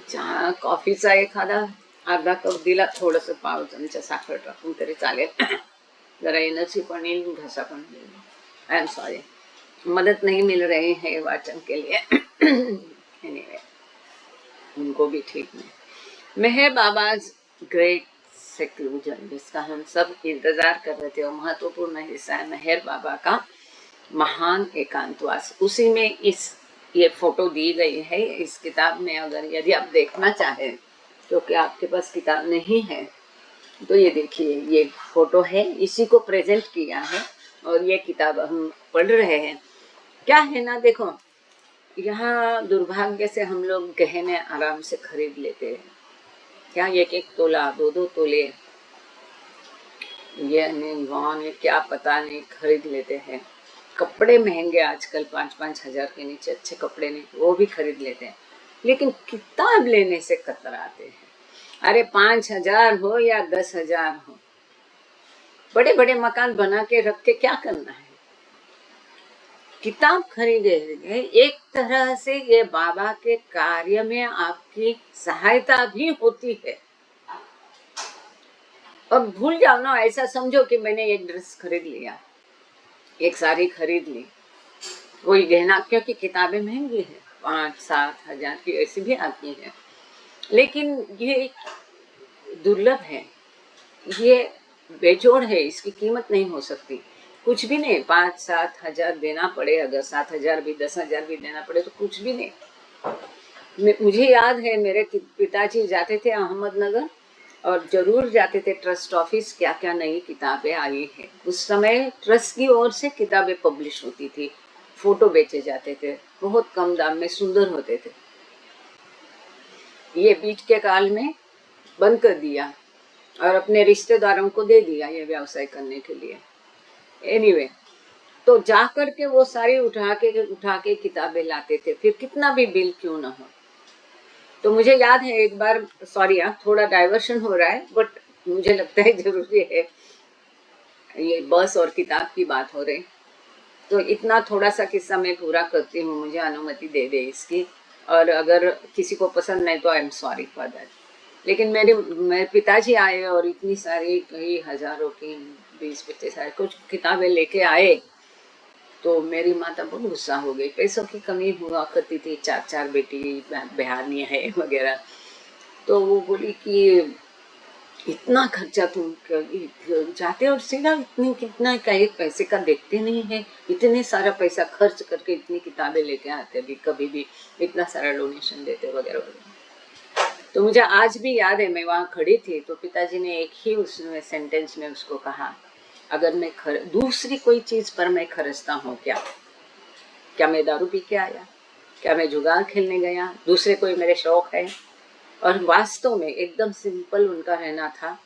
चहा कॉफीचा एखादा अर्धा कप दिला, थोडंसं पाव चमचा साखर टाकून तरी चालेल। जरा एनर्जी पण येईल, घसा पण येईल। आई एम सॉरी, मदद नहीं मिल रही है वाचन के लिए। एनीवे, उनको भी ठीक नहीं। मेहर बाबाज ग्रेट सेक्लूजन, जिसका हम सब इंतजार कर रहे थे, और महत्वपूर्ण हिस्सा है मेहर बाबा का महान एकांतवास। उसी में ये फोटो दी गई है इस किताब में। अगर यदि आप देखना चाहें, क्योंकि आपके पास किताब नहीं है, तो ये देखिए, ये फोटो है, इसी को प्रेजेंट किया है, और ये किताब हम पढ़ रहे हैं। क्या है ना, देखो, यहाँ दुर्भाग्य से हम लोग गहने आराम से खरीद लेते हैं। क्या 1-1 तोला, 2-2 तोले, ये नहीं क्या पता नहीं खरीद लेते हैं। कपड़े महंगे आजकल, 5-5 हजार के नीचे अच्छे कपड़े नहीं, वो भी खरीद लेते हैं। लेकिन किताब लेने से कतराते हैं। अरे 5,000 हो या 10,000 हो, बड़े बड़े मकान बना के रख के क्या करना है? किताब खरीदे एक तरह से ये बाबा के कार्य में आपकी सहायता भी होती है। अब भूल जाओ ना, ऐसा समझो कि मैंने एक ड्रेस खरीद लिया, एक साड़ी खरीद ली, कोई गहना, क्योंकि किताबें महंगी है, 5-7 हजार की ऐसी भी आती है, लेकिन ये दुर्लभ है, ये बेजोड़ है, इसकी कीमत नहीं हो सकती। कुछ भी नहीं, 5-7 हजार देना पड़े, अगर 7 हजार भी, 10 हजार भी देना पड़े, तो कुछ भी नहीं। मुझे याद है, मेरे पिताजी जाते थे अहमदनगर, और जरूर जाते थे ट्रस्ट ऑफिस, क्या क्या नई किताबें आई है। उस समय ट्रस्ट की ओर से किताबें पब्लिश होती थी, फोटो बेचे जाते थे, बहुत कम दाम में सुंदर होते थे। ये बीच के काल में बंद कर दिया और अपने रिश्तेदारों को दे दिया ये व्यवसाय करने के लिए। एनीवे, तो जा कर के वो सारी उठा के किताबें लाते थे, फिर कितना भी बिल क्यों ना हो। तो मुझे याद है एक बार, सॉरी थोड़ा डाइवर्शन हो रहा है, बट मुझे लगता है जरूरी है, ये बस और किताब की बात हो रही, तो इतना थोड़ा सा किस्सा मैं पूरा करती हूँ, मुझे अनुमति दे दे इसकी, और अगर किसी को पसंद नहीं तो I am sorry for that. लेकिन मेरे पिताजी आए और इतनी सारी, कई हजारों की, 20-25 हजार कुछ किताबें लेके आए, तो मेरी माता बहुत गुस्सा हो गई। पैसों की कमी हुआ करती थी, 4 बेटी बिहारनी है वगैरह, तो वो बोली कि इतना खर्चा तुम जाते और सीधा कितना का एक पैसे का देखते नहीं है, इतने सारा पैसा खर्च करके इतनी किताबें लेके आते भी, कभी भी इतना सारा डोनेशन देते वगैरह वगैरह। तो मुझे आज भी याद है, मैं वहाँ खड़ी थी, तो पिताजी ने एक ही उसमें सेंटेंस में उसको कहा, अगर मैं दूसरी कोई चीज पर मैं खर्चता हूँ, क्या मैं दारू पी के आया, क्या मैं जुगार खेलने गया, दूसरे कोई मेरे शौक है? और वास्तव में एकदम सिंपल उनका रहना था,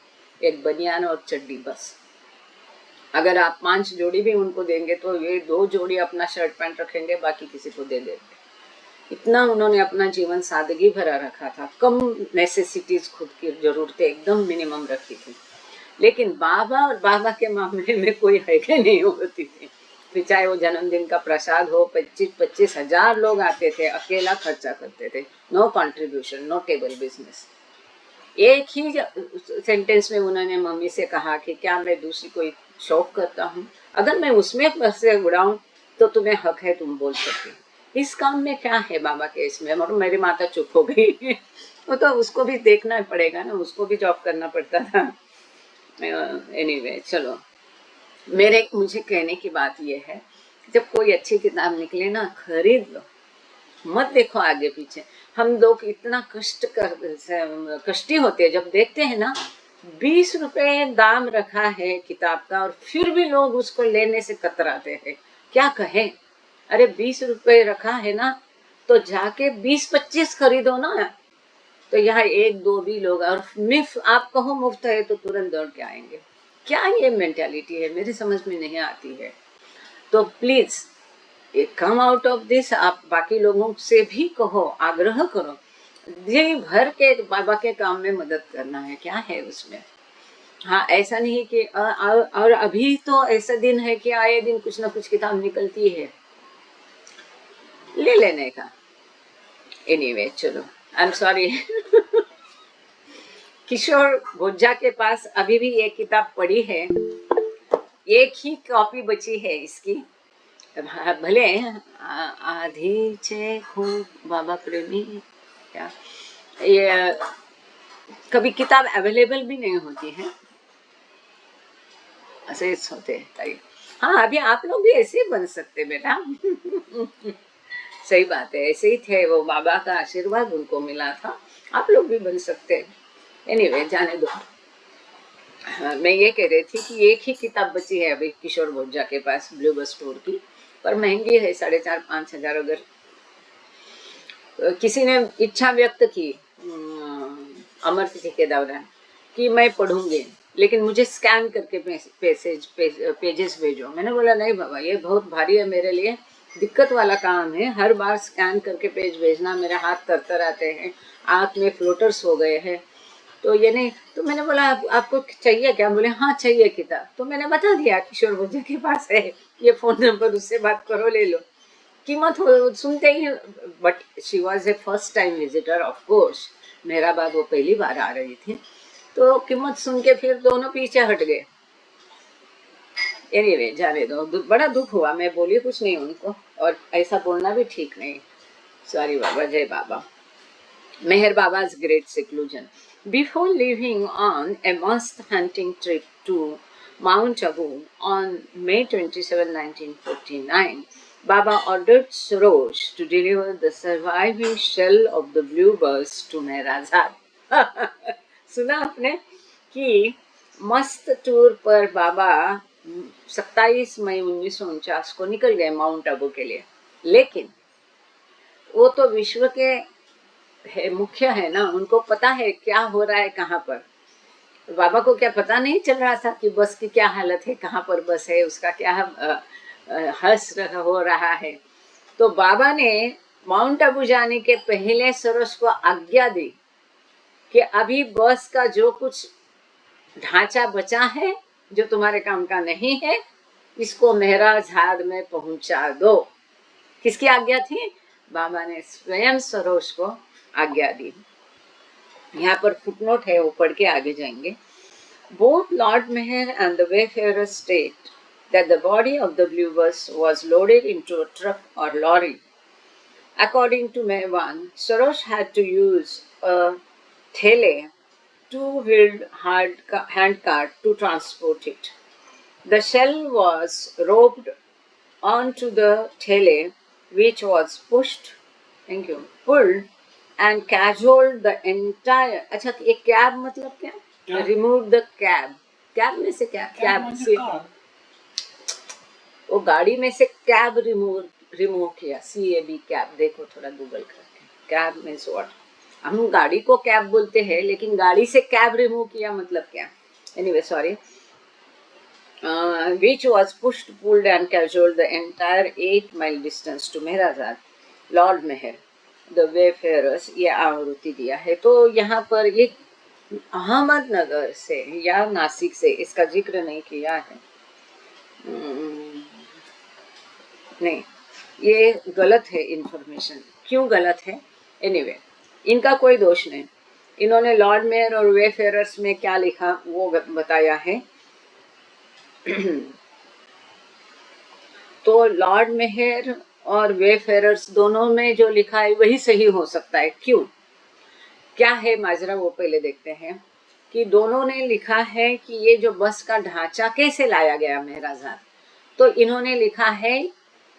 एक बनियान और चड्डी बस। अगर आप 5 जोड़ी भी उनको देंगे तो ये 2 जोड़ी अपना शर्ट पैंट रखेंगे, बाकी किसी को दे देंगे। इतना उन्होंने अपना जीवन सादगी भरा रखा था, कम नेसेसिटीज, खुद की जरूरतें एकदम मिनिमम रखी थी। लेकिन बाबा और बाबा के मामले में कोई है नहीं होती थी। फिर चाहे वो जन्मदिन का प्रसाद हो, 25-25 हजार लोग आते थे, अकेला खर्चा करते थे, no contribution, no table business. एक ही सेंटेंस में उन्होंने मम्मी से कहा कि क्या मैं दूसरी कोई शौक करता हूँ? अगर मैं उसमें पैसे उड़ाऊं तो तुम्हें हक है, तुम बोल सकते। इस काम में क्या है बाबा के इसमें? और मेरी माता चुप हो गई। वो तो उसको भी देखना पड़ेगा ना, उसको भी जॉब करना पड़ता था। एनीवे, चलो, मुझे कहने की बात यह है जब कोई अच्छी किताब निकले ना, खरीद लो, मत देखो आगे पीछे। हम लोग इतना कष्टी होते हैं जब देखते हैं ना 20 रुपए दाम रखा है किताब का, और फिर भी लोग उसको लेने से कतराते हैं। क्या कहें? अरे 20 रुपए रखा है ना, तो जाके 20-25 खरीदो ना। तो यहाँ एक दो भी लोग, और आप कहो मुफ्त है तो तुरंत दौड़ के आएंगे। क्या ये मेंटालिटी है, मेरी समझ में नहीं आती है। तो please come out of this. आप बाकी लोगों से भी कहो, आग्रह करो, जी भर के बाबा के काम में मदद करना है, क्या है उसमें। हाँ, ऐसा नहीं कि और अभी तो ऐसा दिन है कि आए दिन कुछ ना कुछ किताब निकलती है, ले लेने का। एनीवे चलो, आई एम सॉरी। किशोर भोज्जा के पास अभी भी ये किताब पड़ी है, एक ही कॉपी बची है इसकी। भले आधी छे खूब बाबा प्रेमी, क्या ये कभी किताब अवेलेबल भी नहीं होती है, ऐसे होते हैं। हाँ, अभी आप लोग भी ऐसे ही बन सकते बेटा। सही बात है, ऐसे ही थे वो, बाबा का आशीर्वाद उनको मिला था, आप लोग भी बन सकते हैं। एनीवे जाने दो। मैं ये कह रही थी कि एक ही किताब बची है अभी किशोर भोज्जा के पास, ब्लू बस स्टोर की, पर महंगी है, 4,500-5 हजार। अगर किसी ने इच्छा व्यक्त की अमर तिथि के दौरान कि मैं पढ़ूंगी, लेकिन मुझे स्कैन करके पेजेस भेजो, मैंने बोला नहीं बाबा, ये बहुत भारी है मेरे लिए, दिक्कत वाला काम है, हर बार स्कैन करके पेज भेजना, मेरे हाथ तरतर आते हैं, आँख में फ्लोटर्स हो गए हैं, तो ये नहीं। तो मैंने बोला आपको चाहिए क्या? बोले हाँ चाहिए किताब। तो मैंने बता दिया किशोर भोज्जा के पास है, ये फोन नंबर, उससे बात करो, ले लो। कीमत सुनते ही, but she was a first time visitor of course, मेरा बाद वो पहली बार आ रही थी, तो कीमत सुन के फिर दोनों पीछे हट गए। एनीवे जाने दो, बड़ा दुख हुआ, मैं बोली कुछ नहीं उनको, और ऐसा बोलना भी ठीक नहीं। सॉरी बाबा, जय बाबा। Meher Baba's great seclusion. Before leaving on a must hunting trip to Mount Abu on May 27, 1949, Baba ordered Saroj to deliver the surviving shell of the blue bus to Mehrazad. सुना आपने कि मस्त tour पर बाबा 27 मई 1949 को निकल गए mount Abu के लिए, लेकिन वो तो विश्व के है, मुख्य है ना, उनको पता है क्या हो रहा है कहाँ पर। बाबा को क्या पता नहीं चल रहा था कि बस की क्या हालत है, कहाँ पर बस है, उसका क्या हो रहा है। तो बाबा ने माउंट आबू जाने के पहले सरोज को आज्ञा दी कि अभी बस का जो कुछ ढांचा बचा है, जो तुम्हारे काम का नहीं है, इसको महराजहाद में पहुंचा दो। किसकी आज्ञा थी? बाबा ने स्वयं सरोज को आज्ञा दी। यहाँ पर फुटनोट है, वो पढ़ के आगे जाएंगे। Both Lord Meher and the wayfarer state that the body of the blue bus was loaded into a truck or lorry. According to Mehwan, Saroj had to use a thele, two-wheeled handcart to transport it. The shell was roped onto the thele, which was pulled and cajoled the entire. अच्छा, ये cab मतलब क्या? Remove the cab. Cab में से क्या? Cab से वो गाड़ी में से कैब रिमूव किया, CAB कैब। देखो थोड़ा गूगल करके, कैब मीन्स व्हाट। हम गाड़ी को कैब बोलते हैं, लेकिन गाड़ी से कैब रिमूव किया मतलब क्या? Anyway sorry. Which was pushed, pulled and cajoled the entire 8-mile distance to Mehrazad. Lord Meher, the wayfarers, ये आवृत्ति दिया है। तो यहाँ पर ये अहमदनगर से या नासिक से, इसका जिक्र नहीं किया है। नहीं, ये गलत है इंफॉर्मेशन। क्यों गलत है? एनीवे, इनका कोई दोष नहीं। इन्होंने लॉर्ड मेयर और वेफेयरर्स में क्या लिखा वो बताया है। तो लॉर्ड मेहर और वेफेयरर्स दोनों में जो लिखा है वही सही हो सकता है। क्यों, क्या है माजरा, वो पहले देखते हैं। कि दोनों ने लिखा है कि ये जो बस का ढांचा कैसे लाया गया महराजाद, तो इन्होंने लिखा है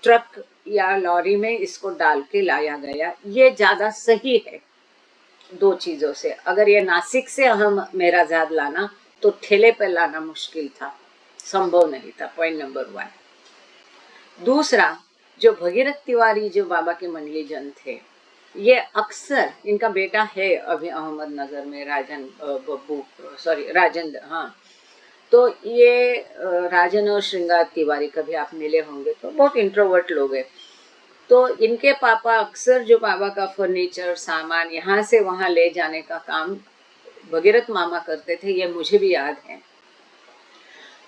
ट्रक या लॉरी में इसको डाल के लाया गया, ये ज़्यादा सही है दो चीज़ों से। अगर ये नासिक से हम मेराजाद लाना तो ठेले पे लाना मुश्किल था, संभव नहीं था, पॉइंट नंबर 1। दूसरा, जो भगीरथ तिवारी जो बाबा के मंडली जन थे, ये अक्सर, इनका बेटा है अभी अहमदनगर में, राजेंद्र, हाँ, तो ये राजन और श्रृंगार तिवारी, कभी आप मिले होंगे तो बहुत इंट्रोवर्ट लोग हैं। तो इनके पापा अक्सर जो बाबा का फर्नीचर सामान यहाँ से वहाँ ले जाने का काम भगीरथ मामा करते थे, ये मुझे भी याद है।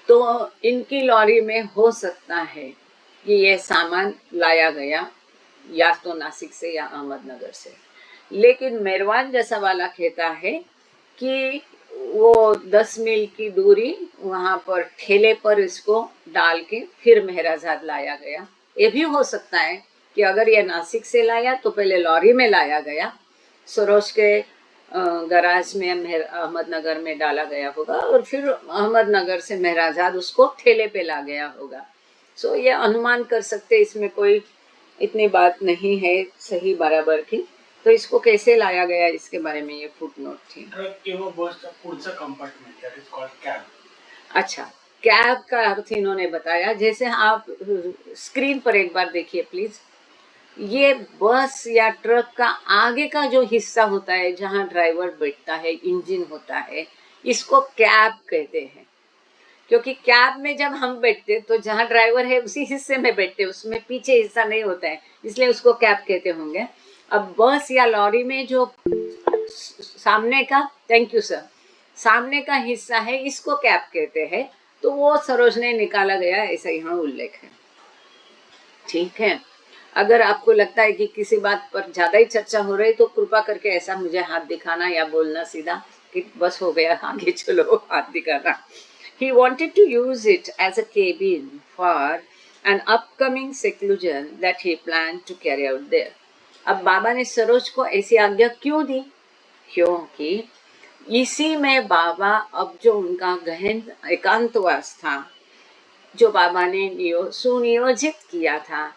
तो इनकी लॉरी में हो सकता है कि ये सामान लाया गया या तो नासिक से या अहमदनगर से, लेकिन मेरवान जैसा वाला कहता है कि वो 10 मील की दूरी वहाँ पर ठेले पर इसको डाल के फिर मेहराजाद लाया गया। ये भी हो सकता है कि अगर ये नासिक से लाया तो पहले लॉरी में लाया गया, सरोज के गराज में अहमदनगर में डाला गया होगा और फिर अहमदनगर से मेहराजाद उसको ठेले पे ला गया होगा। सो ये अनुमान कर सकते, इसमें कोई इतनी बात नहीं है सही बराबर की। तो इसको कैसे लाया गया इसके बारे में ये फुटनोट थी। अच्छा, कैब का अर्थ इन्होंने बताया, जैसे आप स्क्रीन पर एक बार देखिए प्लीज। ये बस या ट्रक का आगे का जो हिस्सा होता है जहाँ ड्राइवर बैठता है, इंजन होता है, इसको कैब कहते हैं। क्योंकि कैब में जब हम बैठते तो जहाँ ड्राइवर है उसी हिस्से में बैठते, उसमें पीछे हिस्सा नहीं होता है, इसलिए उसको कैब कहते होंगे। अब बस या लॉरी में जो सामने का, थैंक यू सर, सामने का हिस्सा है, इसको कैब कहते हैं। तो वो सरोज ने निकाला गया, ऐसा यहाँ उल्लेख है। ठीक है, अगर आपको लगता है कि किसी बात पर ज्यादा ही चर्चा हो रही तो कृपा करके ऐसा मुझे हाथ दिखाना या बोलना सीधा कि बस हो गया, आगे चलो, हाथ दिखाना। He wanted to use it as a cabin for an upcoming seclusion that he planned to carry out there. अब बाबा ने सरोज को ऐसी आज्ञा क्यों दी? क्योंकि इसी में बाबा, अब जो उनका गहन एकांतवास था, जो बाबा ने सुनियोजित किया था,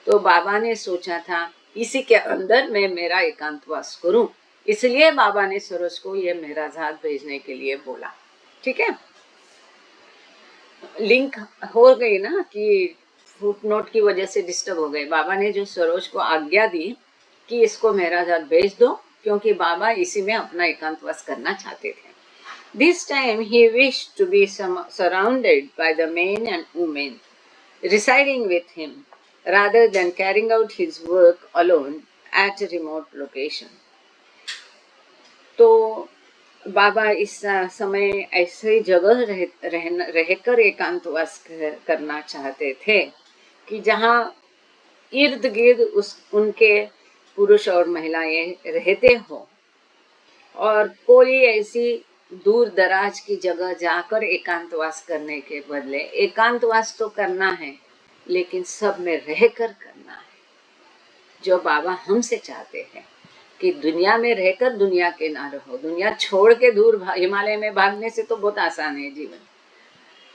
तो बाबा ने सोचा था इसी के अंदर मैं मेरा एकांतवास करूं, इसलिए बाबा ने सरोज को ये मेहराजाद भेजने के लिए बोला। ठीक है, लिंक हो गई ना कि फुटनोट की वजह से डिस्टर्ब हो गए। बाबा ने जो सरोज को आज्ञा दी कि इसको मेहराजाद भेज दो, क्योंकि बाबा इसी में अपना एकांतवास करना चाहते थे। This time he wished to be surrounded by the men and women residing with him, rather than carrying out his work alone at a remote location. तो बाबा इस समय ऐसी जगह रहकर एकांतवास करना चाहते थे कि जहाँ इर्द गिर्द उनके पुरुष और महिलाएं रहते हो, और कोई ऐसी दूर दराज की जगह जाकर एकांतवास करने के बदले एकांतवास तो करना है, लेकिन सब में रहकर करना है, जो बाबा हमसे चाहते हैं कि दुनिया में रहकर दुनिया के ना रहो। दुनिया छोड़ के दूर हिमालय में भागने से तो बहुत आसान है जीवन,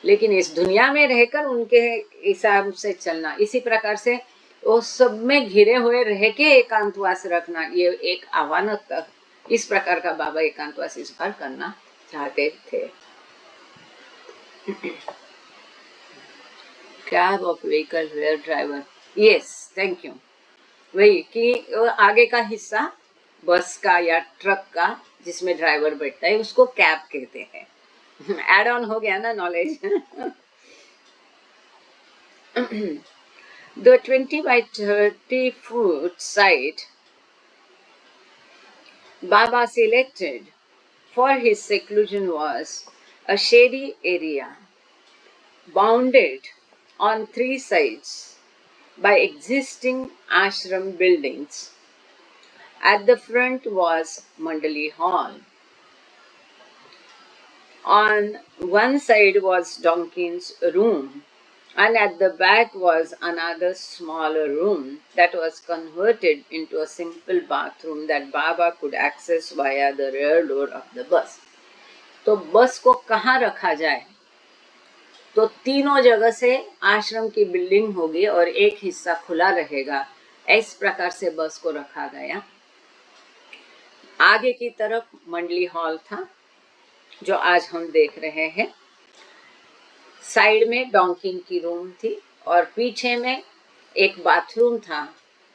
लेकिन इस दुनिया में रहकर उनके हिसाब से चलना, इसी प्रकार से वो सब में घिरे हुए रह के एकांतवास रखना, ये एक आह्वान तक, इस प्रकार का बाबा एकांतवास इस बार करना चाहते थे। Cab of vehicle where driver, yes, thank you. वही कि आगे का हिस्सा बस का या ट्रक का जिसमें ड्राइवर बैठता है उसको कैब कहते हैं। एड ऑन हो गया ना knowledge. The 20 by 30 foot site Baba selected for his seclusion was a shady area bounded on 3 sides by existing ashram buildings. At the front was Mandali Hall. On one side was Donkin's room, and at the back was another smaller room that was converted into a simple bathroom that Baba could access via the rear door of the bus. तो बस को कहाँ रखा जाए, तो तीनों जगह से आश्रम की बिल्डिंग होगी और एक हिस्सा खुला रहेगा। इस प्रकार से बस को रखा गया। आगे की तरफ मंडली हॉल था जो आज हम देख रहे हैं। साइड में डॉकिंग की रूम थी और पीछे में एक बाथरूम था।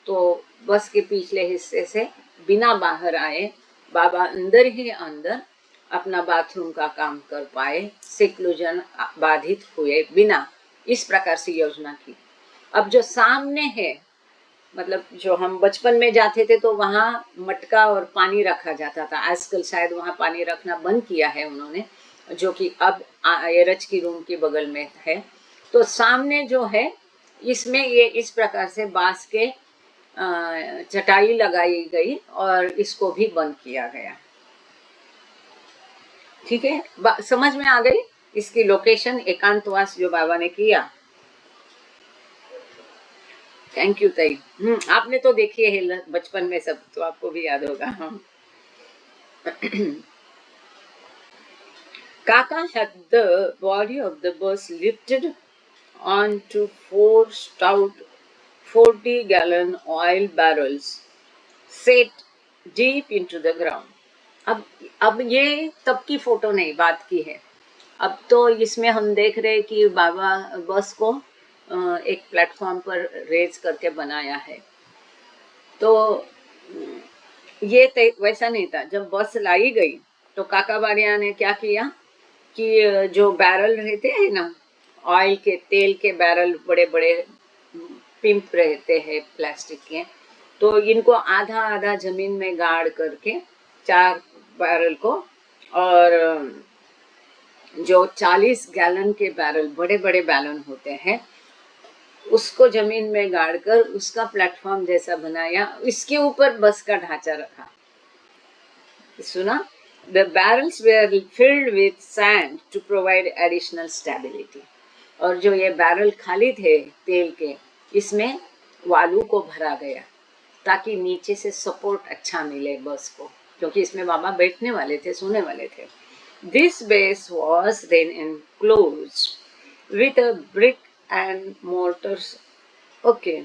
तो बस के पिछले हिस्से से बिना बाहर आए बाबा अंदर ही अंदर अपना बाथरूम का काम कर पाए, सिक्लूजन बाधित हुए बिना। इस प्रकार से योजना की। अब जो सामने है, मतलब जो हम बचपन में जाते थे तो वहाँ मटका और पानी रखा जाता था। आजकल शायद वहाँ पानी रखना बंद किया है उन्होंने, जो कि अब एरज की रूम के बगल में है। तो सामने जो है इसमें ये इस प्रकार से बांस के चटाई लगाई गई और इसको भी बंद किया गया। ठीक है, समझ में आ गई इसकी लोकेशन, एकांतवास जो बाबा ने किया। थैंक यू ताई। आपने तो देखी है बचपन में सब, तो आपको भी याद होगा। Kaka had the body of the bus lifted onto 4 stout 40-gallon oil barrels set deep into the ground. अब ये तब की फोटो नहीं, बात की है। अब तो इसमें हम देख रहे कि बाबा बस को एक प्लेटफॉर्म पर रेज करके बनाया है। तो ये वैसा नहीं था। जब बस लाई गई तो काका बारिया ने क्या किया कि जो बैरल रहते हैं ना, ऑयल के, तेल के बैरल, बड़े बड़े पिंप रहते हैं प्लास्टिक के, तो इनको आधा आधा जमीन में गाड़ करके 4 बैरल को, और जो 40 गैलन के बैरल, बड़े बड़े बैलन होते हैं, उसको जमीन में गाड़कर उसका प्लेटफॉर्म जैसा बनाया। इसके ऊपर बस का ढांचा रखा। सुना? The barrels were filled with sand to provide additional stability. और जो ये बैरल खाली थे तेल के, इसमें वालू को भरा गया ताकि नीचे से सपोर्ट अच्छा मिले बस को, क्योंकि इसमें बाबा बैठने वाले थे, सोने वाले थे। This base was then enclosed with a brick and mortars. Okay,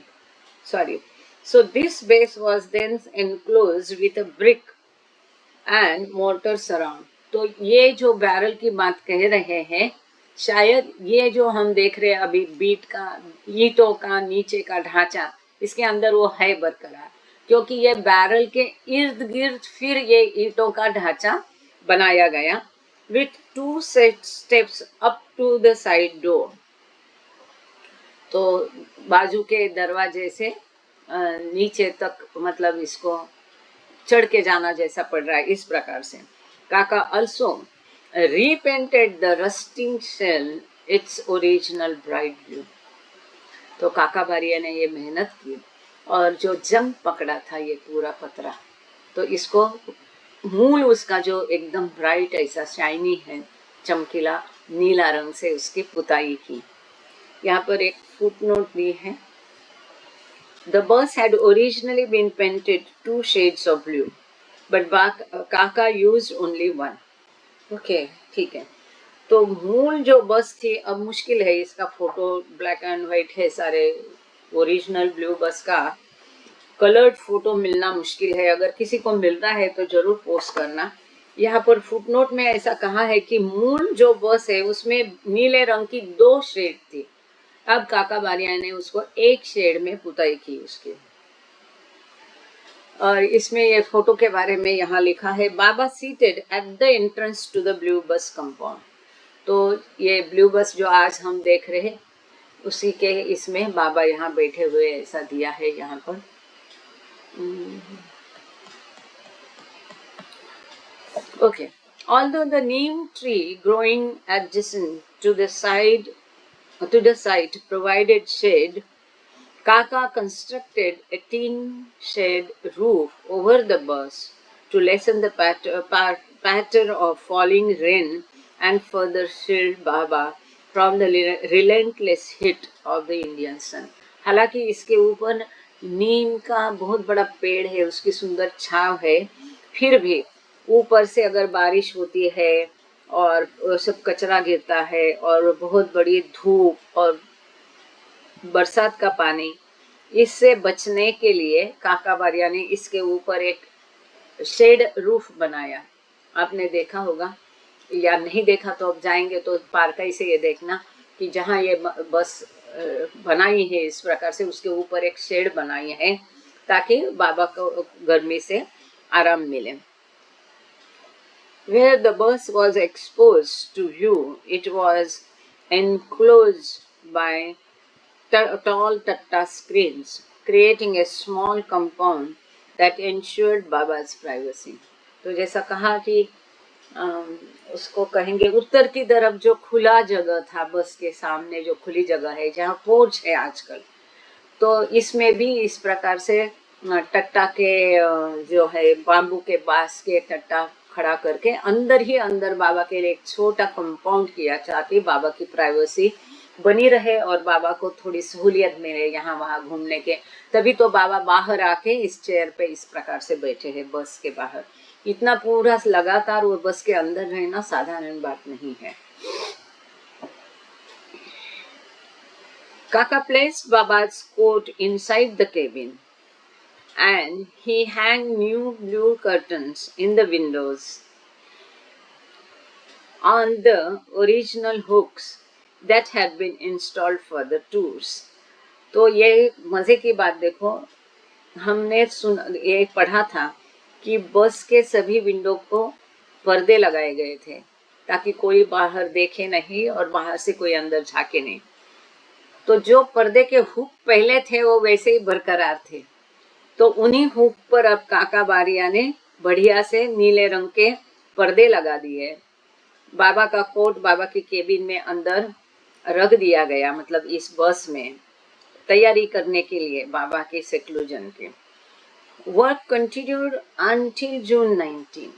sorry. So this base was then enclosed with a brick and motor surround. तो ये जो बैरल की बात कह रहे हैं, शायद ये जो हम देख रहे हैं अभी बीट का, ईंटों का नीचे का ढांचा, इसके अंदर वो है बरकरार, क्योंकि ये बैरल के इर्द गिर्द फिर ये ईंटों का ढांचा बनाया गया with 2 steps up to the side door. तो बाजू के दरवाजे से नीचे तक, मतलब इसको चढ़ के जाना जैसा पड़ रहा है, इस प्रकार से। काका also repainted the rusting shell its original bright blue। तो काका बारिया ने ये मेहनत की और जो जंग पकड़ा था ये पूरा पतरा, तो इसको मूल उसका जो एकदम ब्राइट ऐसा शाइनी है, चमकीला नीला रंग से उसकी पुताई की। यहाँ पर एक फुटनोट दी है। The bus had originally been painted 2 shades of blue, but Kaka used only 1. Okay, ठीक है। तो मूल जो बस थी, अब मुश्किल है, इसका फोटो ब्लैक एंड व्हाइट है सारे, ओरिजिनल ब्लू बस का कलर्ड फोटो मिलना मुश्किल है। अगर किसी को मिलता है तो जरूर पोस्ट करना। यहाँ पर फुटनोट में ऐसा कहा है कि मूल जो बस है उसमें नीले रंग की 2 शेड थी। अब काका बारिया ने उसको 1 शेड में पुताई की उसकी। और इसमें ये फोटो के बारे में यहाँ लिखा है, Baba seated at the entrance to the blue bus compound. तो ये ब्लू बस जो आज हम देख रहे हैं उसी के इसमें बाबा यहाँ बैठे हुए, ऐसा दिया है यहाँ पर। Okay, although the neem tree growing adjacent to the site provided shade, Kaka constructed a tin shed roof over the bus to lessen the patter of falling rain and further shield Baba from the relentless heat of the Indian sun. हालांकि इसके ऊपर नीम का बहुत बड़ा पेड़ है, उसकी सुंदर छांव है, फिर भी ऊपर से अगर बारिश होती है और वो सब कचरा गिरता है और बहुत बड़ी धूप और बरसात का पानी, इससे बचने के लिए काकाबारिया ने इसके ऊपर एक शेड रूफ बनाया। आपने देखा होगा या नहीं देखा तो अब जाएंगे तो पार्काई से ये देखना कि जहाँ ये बस बनाई है इस प्रकार से, उसके ऊपर एक शेड बनाई है ताकि बाबा को गर्मी से आराम मिले। Where the bus was exposed to view, it was enclosed by tall tatta screens, creating a small compound that ensured Baba's privacy. तो जैसा कहा कि उसको कहेंगे उत्तर की तरफ जो खुला जगह था, बस के सामने जो खुली जगह है जहाँ पोर्च है आजकल, तो इसमें भी इस प्रकार से टट्टा के जो है बाम्बू के बांस के टट्टा खड़ा करके अंदर ही अंदर बाबा के लिए एक छोटा कंपाउंड किया ताकि बाबा की प्राइवेसी बनी रहे और बाबा को थोड़ी सहूलियत मिले यहाँ वहाँ घूमने के। तभी तो बाबा बाहर आके इस चेयर पे इस प्रकार से बैठे हैं बस के बाहर। इतना पूरा लगातार वो बस के अंदर रहना साधारण बात नहीं है। Kaka placed Baba's coat inside the cabin and he hung new blue curtains in the windows on the original hooks that had been installed for the tours. तो ये मजे की बात देखो, हमने ये पढ़ा था कि बस के सभी विंडो को पर्दे लगाए गए थे ताकि कोई बाहर देखे नहीं और बाहर से कोई अंदर झाके नहीं। तो जो पर्दे के हुक पहले थे वो वैसे ही बरकरार थे, तो उन्हीं हुक पर अब काकाबारिया ने बढ़िया से नीले रंग के पर्दे लगा दिए। बाबा का कोट बाबा की केबिन में अंदर रख दिया गया, मतलब इस बस में तैयारी करने के लिए बाबा के सेक्लूजन के। Work continued until June 19।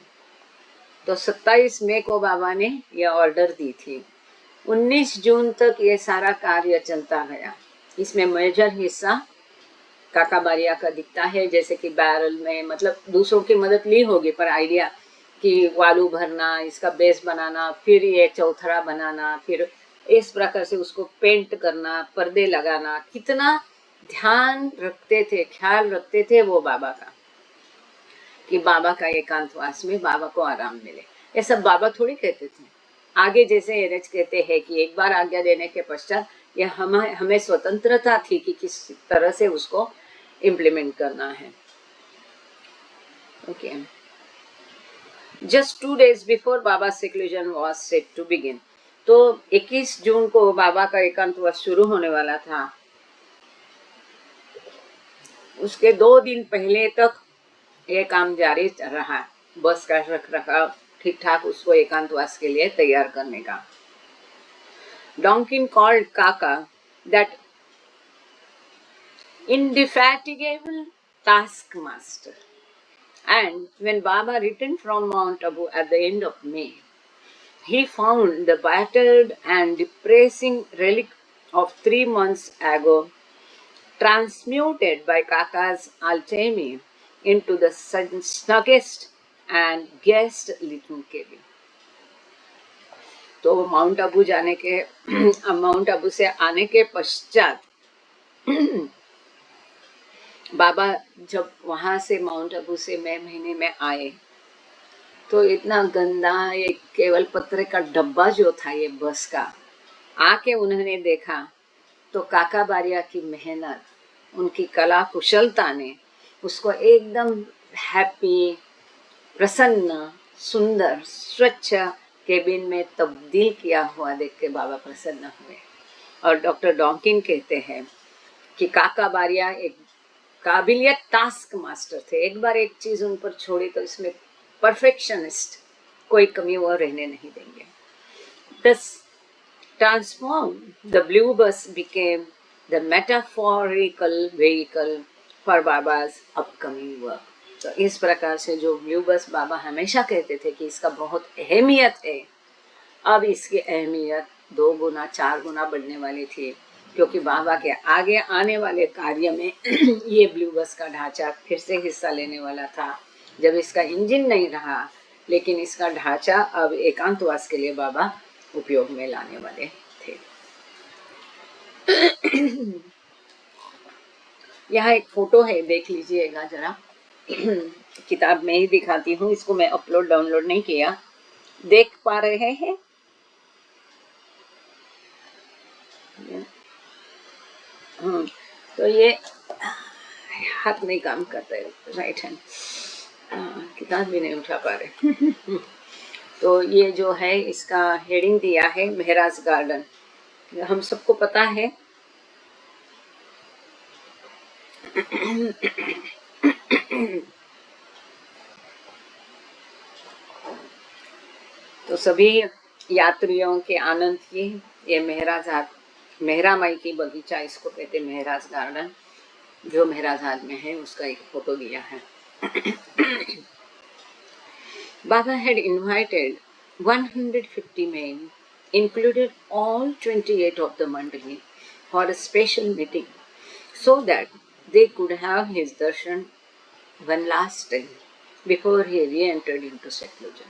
तो 27 मई को बाबा ने यह ऑर्डर दी थी। 19 जून तक ये सारा कार्य चलता गया। इसमें मेजर हिस्सा काकाबारिया का दिखता है, जैसे कि बैरल में, मतलब दूसरों की मदद ली होगी पर आइडिया कि वालू भरना, इसका बेस बनाना, फिर ये चौथरा बनाना, फिर इस प्रकार से उसको पेंट करना, पर्दे लगाना, कितना ध्यान रखते थे, ख्याल रखते थे वो बाबा का कि बाबा का एकांतवास में बाबा को आराम मिले। ये सब बाबा थोड़ी कहते थे। आगे जैसे एरज कहते हैं कि एक बार आज्ञा देने के पश्चात यह हमें स्वतंत्रता थी कि किस तरह से उसको इम्प्लीमेंट करना है। Okay, just 2 days before Baba seclusion was set to begin. तो 21 जून को बाबा का एकांतवास शुरू होने वाला था। उसके 2 दिन पहले तक ये काम जारी रहा, बस का रख रखाव ठीक ठाक उसको एकांतवास के लिए तैयार करने का। Donkin called Kaka that indefatigable taskmaster, and when Baba returned from Mount Abu at the end of May, he found the battered and depressing relic of 3 months ago transmuted by Kaka's alchemy into the snuggest and guest little cabin. तो mount Abu जाने के mount Abu से आने के पश्चात बाबा जब वहां से माउंट आबू से मई महीने में आए तो इतना गंदा ये केवल पत्रे का डब्बा जो था ये बस का, आके उन्होंने देखा तो काकाबारिया की मेहनत, उनकी कला कुशलता ने उसको एकदम हैप्पी, प्रसन्न, सुंदर, स्वच्छ केबिन में तब्दील किया हुआ देख के बाबा प्रसन्न हुए। और डॉक्टर डॉकिन कहते हैं कि काकाबारिया एक काबिलियत टास्क मास्टर थे। एक बार एक चीज उन पर छोड़ी तो इसमें परफेक्शनिस्ट, कोई कमी वो रहने नहीं देंगे। Thus transformed, the blue bus became the metaphorical vehicle for Baba's upcoming work. तो इस प्रकार से जो ब्लू बस बाबा हमेशा कहते थे कि इसका बहुत अहमियत है, अब इसकी अहमियत 2 गुना 4 गुना बढ़ने वाली थी, क्योंकि बाबा के आगे आने वाले कार्य में ये ब्लू बस का ढांचा फिर से हिस्सा लेने वाला था। जब इसका इंजन नहीं रहा, लेकिन इसका ढांचा अब एकांतवास के लिए बाबा उपयोग में लाने वाले थे। यहाँ एक फोटो है, देख लीजिएगा जरा। किताब में ही दिखाती हूँ, इसको मैं अपलोड डाउनलोड नहीं किया। देख पा रहे हैं? तो ये हाथ नहीं काम करता है, राइट हैंड, किताब भी नहीं उठा पा रहे। तो ये जो है इसका हेडिंग दिया है महराज गार्डन। हम सबको पता है। तो सभी यात्रियों के आनंद की ये मेहरा माई की बगीचा, इसको कहते महराज गार्डन, जो महराजहाट में है, उसका एक फोटो दिया है। Baba had invited 150 men, included all 28 of the Mandali, for a special meeting, so that they could have his darshan one last time before he re-entered into seclusion.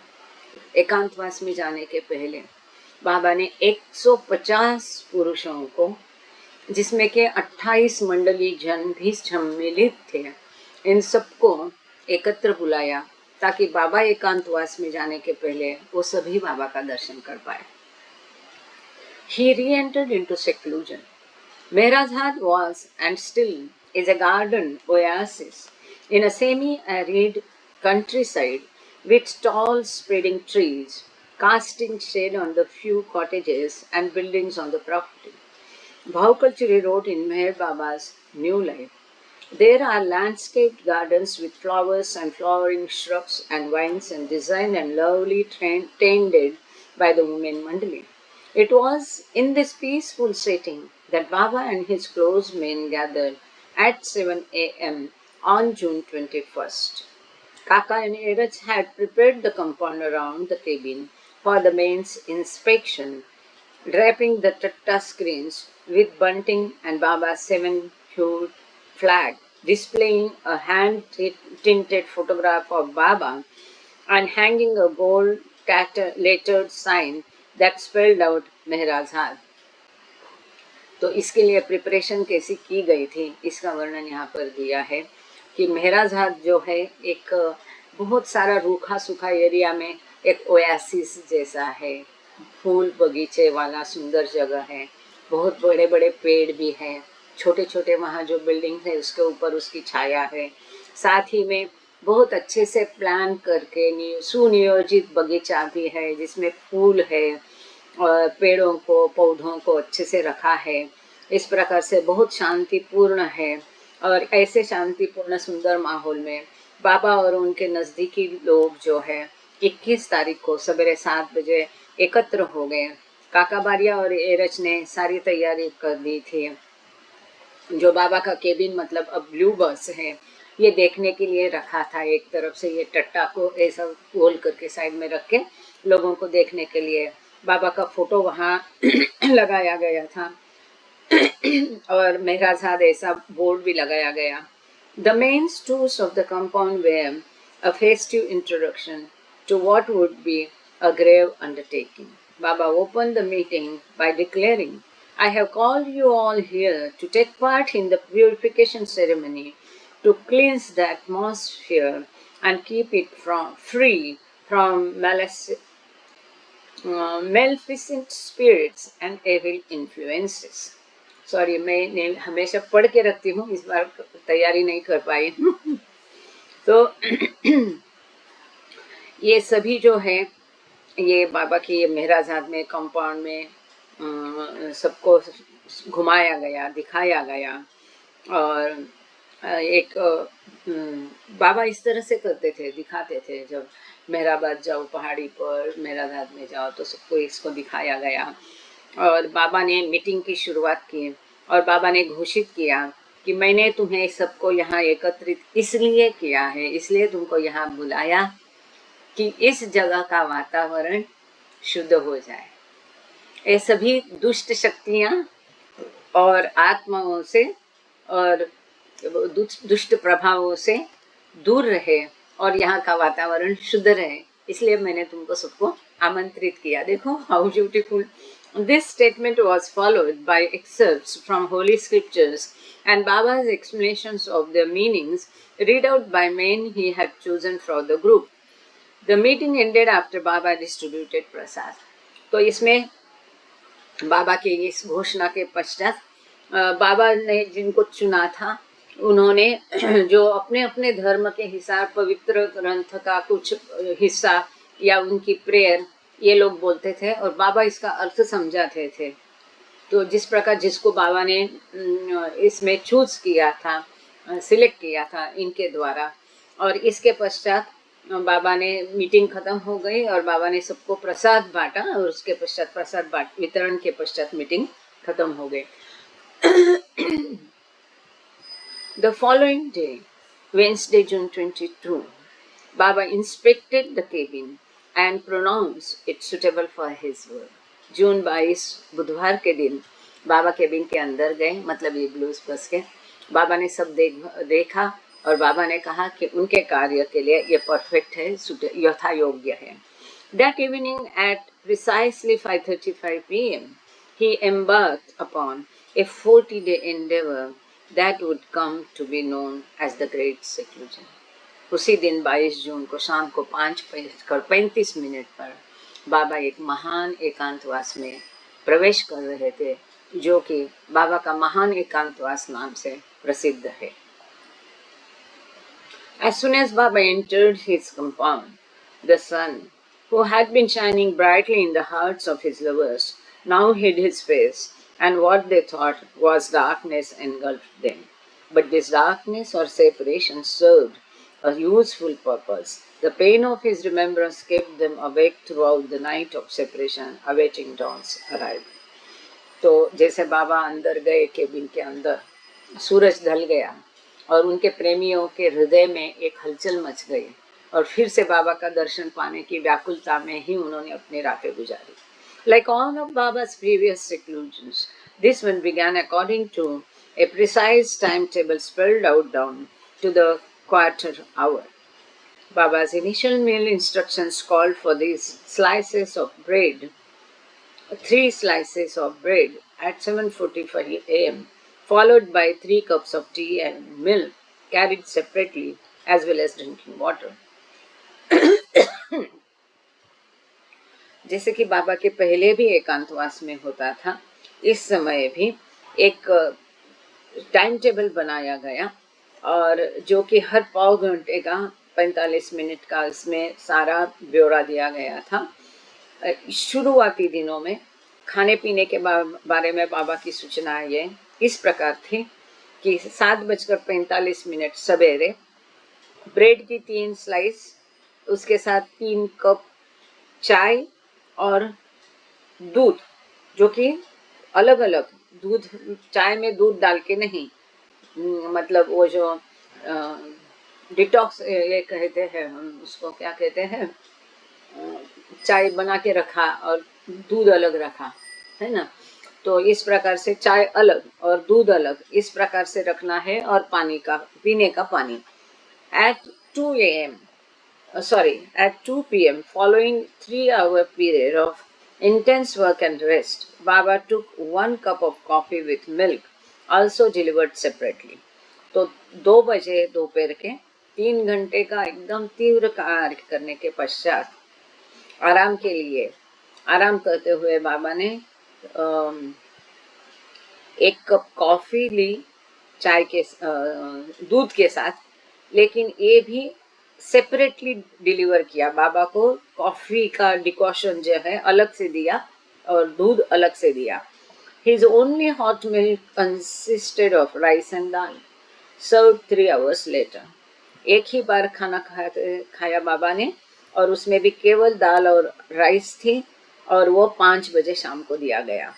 एकांतवास में जाने के पहले बाबा ने 150 पुरुषों को, जिसमें के 28 मंडली जन भी सम्मिलित थे, इन सबको एकत्र बुलाया ताकि बाबा एकांतवास में जाने के पहले वो सभी बाबा का दर्शन कर पाए। He re-entered into seclusion. Mehrajhat was and still is a garden oasis in a semi-arid countryside with tall spreading trees, casting shade on the few cottages and buildings on the property. Bhaukalchuri wrote in Meher Baba's New Life, there are landscaped gardens with flowers and flowering shrubs and vines and designed and lovely tended by the women mandali. It was in this peaceful setting that Baba and his close men gathered at 7 a.m. on June 21st. Kaka and Eraj had prepared the compound around the cabin for the men's inspection, draping the tatta screens with bunting and Baba's 7-hued flag, displaying a hand-tinted photograph of Baba and hanging a gold lettered sign that spelled out Mehrajhat. तो इसके लिए preparation कैसी की गई थी, इसका वर्णन यहाँ पर दिया है कि महराजहाट जो है एक बहुत सारा रूखा सूखा एरिया में एक ओएसिस जैसा है, फूल बगीचे वाला सुंदर जगह है, बहुत बड़े बड़े पेड़ भी हैं, छोटे छोटे वहाँ जो बिल्डिंग है उसके ऊपर उसकी छाया है, साथ ही में बहुत अच्छे से प्लान करके सुनियोजित बगीचा भी है जिसमें फूल है और पेड़ों को पौधों को अच्छे से रखा है। इस प्रकार से बहुत शांतिपूर्ण है और ऐसे शांतिपूर्ण सुंदर माहौल में बाबा और उनके नज़दीकी लोग जो है 21 तारीख को सवेरे 7 बजे एकत्र हो गए। काका बारिया और एरच ने सारी तैयारी कर दी थी। जो बाबा का केबिन मतलब अब ब्लू बस है, ये देखने के लिए रखा था। एक तरफ से ये टट्टा को ऐसा गोल करके साइड में रख के लोगों को देखने के लिए बाबा का फोटो वहाँ लगाया गया था और महराजहाट ऐसा बोर्ड भी लगाया गया। The main tours of the compound were a festive introduction to what would be a grave undertaking. Baba opened the meeting by declaring, I have called you all here to take part in the purification ceremony, to cleanse the atmosphere and keep it free from maleficent spirits and evil influences. Sorry, मैं हमेशा पढ़ के रखती हूँ, इस बार तैयारी नहीं कर पाई। तो ये सभी जो है ये बाबा की महराजहाट में कंपाउंड में सबको घुमाया गया, दिखाया गया। और एक बाबा इस तरह से करते थे, दिखाते थे, जब मेहराबाद जाओ पहाड़ी पर, महराजहाट में जाओ तो सबको इसको दिखाया गया। और बाबा ने मीटिंग की शुरुआत की और बाबा ने घोषित किया कि मैंने तुम्हें सबको यहाँ एकत्रित इसलिए किया है, इसलिए तुमको यहाँ बुलाया कि इस जगह का वातावरण शुद्ध हो जाए, ये सभी दुष्ट शक्तियाँ और आत्माओं से और दुष्ट प्रभावों से दूर रहे और यहाँ का वातावरण शुद्ध रहे। इसलिए मैंने तुमको सबको आमंत्रित किया। देखो how beautiful. This statement was followed by excerpts from holy scriptures and Baba's explanations of their meanings read out by men he had chosen for the group. The meeting ended after Baba distributed prasad. तो इसमें बाबा के इस घोषणा के पश्चात बाबा ने जिनको चुना था उन्होंने जो अपने अपने धर्म के हिसाब पवित्र ग्रंथ का कुछ हिस्सा या उनकी प्रेयर ये लोग बोलते थे और बाबा इसका अर्थ समझाते थे। तो जिस प्रकार जिसको बाबा ने इसमें चूज किया था, सिलेक्ट किया था इनके द्वारा, और इसके पश्चात बाबा ने मीटिंग खत्म हो गई और बाबा ने सबको प्रसाद बांटा और उसके पश्चात प्रसाद वितरण के पश्चात मीटिंग खत्म हो गई। The following day, Wednesday, June 22, Baba inspected the cabin and pronounced it suitable for his work. जून 22 बुधवार के दिन बाबा केबिन के अंदर गए, मतलब ये ब्लूज बस के। बाबा ने सब देखा और बाबा ने कहा कि उनके कार्य के लिए ये परफेक्ट है, यथा योग्य है। That evening at precisely 5:35 p.m., he embarked upon a 40-day endeavor that would come to be known as the Great Seclusion. उसी दिन 22 जून को शाम को 5:35 पर बाबा एक महान एकांतवास में प्रवेश कर रहे थे, जो कि बाबा का महान एकांतवास नाम से प्रसिद्ध है। As soon as Baba entered his compound, the sun, who had been shining brightly in the hearts of his lovers, now hid his face, and what they thought was darkness engulfed them. But this darkness or separation served a useful purpose. The pain of his remembrance kept them awake throughout the night of separation, awaiting dawn's arrival. तो जैसे बाबा अंदर गए cabin के अंदर, सूरज ढल गया और उनके प्रेमियों के हृदय में एक हलचल मच गई और फिर से बाबा का दर्शन पाने की व्याकुलता में ही उन्होंने अपनी रातें गुजारी। Like all of Baba's previous seclusions, this one began according to a precise timetable spelled out down to the quarter hour. Baba's initial meal instructions called for these slices of bread, 3 slices of bread at 7:45 a.m., followed by 3 cups of tea and milk carried separately, as well as drinking water. जैसे कि बाबा के पहले भी एकांतवास में होता था, इस समय भी एक टाइम टेबल बनाया गया और जो कि हर पाव घंटे का 45 मिनट का इसमें सारा ब्यौरा दिया गया था। शुरुआती दिनों में खाने पीने के बारे में बाबा की सूचना ये इस प्रकार थी कि 7:45 सवेरे ब्रेड की 3 स्लाइस, उसके साथ 3 कप चाय और दूध, जो कि अलग अलग दूध, चाय में दूध डाल के नहीं, मतलब वो जो डिटॉक्स ये कहते हैं, हम उसको क्या कहते हैं, चाय बना के रखा और दूध अलग रखा है ना। तो इस प्रकार से चाय अलग और दूध अलग इस प्रकार से रखना है और पानी का पीने का पानी। At 2 p.m. following 3-hour period of intense work and rest, Baba took 1 cup of coffee with milk, also delivered separately. तो 2 बजे दोपहर के 3 घंटे का एकदम तीव्र कार्य करने के पश्चात आराम के लिए आराम करते हुए बाबा ने 1 कप कॉफी ली चाय के दूध के साथ, लेकिन ये भी सेपरेटली डिलीवर किया। बाबा को कॉफी का डिकॉशन जो है अलग से दिया और दूध अलग से दिया। His only hot milk consisted of rice and dal, served 3 hours later. एक ही बार खाना खाया बाबा ने और उसमें भी केवल दाल और राइस थी और वो 5 बजे शाम को दिया गया।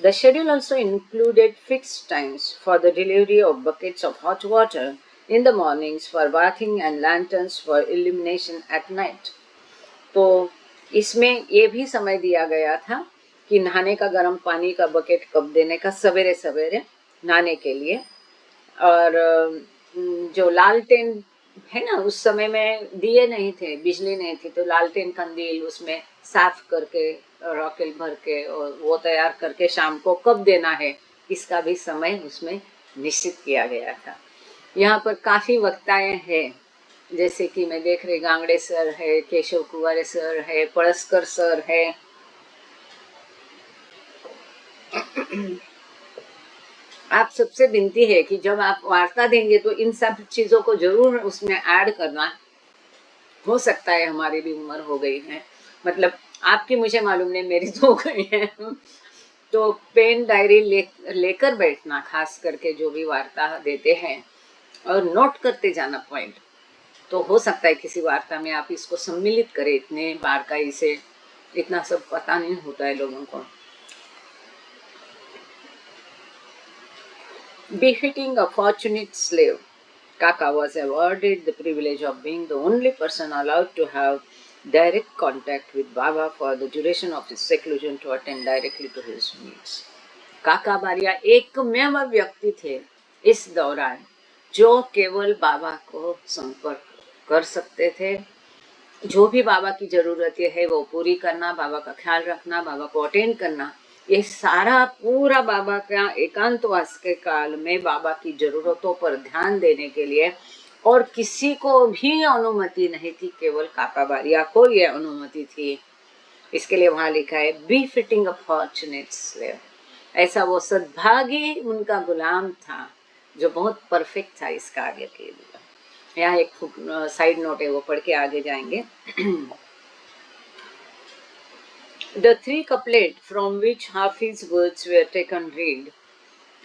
The schedule also included fixed times for the delivery of buckets of hot water in the mornings, for bathing and lanterns for illumination at night. तो इसमें ये भी समय दिया गया था कि नहाने का गर्म पानी का बकेट कब देने का, सवेरे सवेरे नहाने के लिए, और जो लालटेन है ना, उस समय में दिए नहीं थे, बिजली नहीं थी, तो लालटेन कंदील उसमें साफ करके रॉकेल भर के और वो तैयार करके शाम को कब देना है, इसका भी समय उसमें निश्चित किया गया था। यहाँ पर काफी वक्ताएं हैं, जैसे कि मैं देख रही गांगड़े सर है, केशव कुंवरे सर है, पड़सकर सर है। आप सबसे विनती है कि जब आप वार्ता देंगे तो इन सब चीजों को जरूर उसमें ऐड करना। हो सकता है हमारी भी उम्र हो गई है, मतलब आपकी मुझे मालूम नहीं, मेरी तो हो गई है। तो पेन डायरी लेकर बैठना, खास करके जो भी वार्ता देते हैं, और नोट करते जाना पॉइंट। तो हो सकता है किसी वार्ता में आप इसको सम्मिलित करें, इतने बारकाई से, इतना सब पता नहीं होता है लोगों को। Befitting a fortunate slave, Kaka was awarded the privilege of being the only person allowed to have direct contact with Baba for the duration of his seclusion to attend directly to his needs. काका बारिया एकमेव व्यक्ति थे इस दौरान जो केवल बाबा को संपर्क कर सकते थे। जो भी बाबा की जरूरतें है वो पूरी करना, बाबा का ख्याल रखना, बाबा को अटेंड करना, ये सारा पूरा बाबा का एकांतवास के काल में बाबा की जरूरतों पर ध्यान देने के लिए, और किसी को भी अनुमति नहीं थी, केवल काका बारिया को ये अनुमति थी। इसके लिए वहां लिखा है बी फिटिंग अ फॉर्चुनेट स्लेव, ऐसा वो सद्भागी उनका गुलाम था जो बहुत परफेक्ट था इस कार्य के लिए। यहाँ एक साइड नोट है, वो पढ़ के आगे जाएंगे। The three couplet from which Hafiz words were taken read,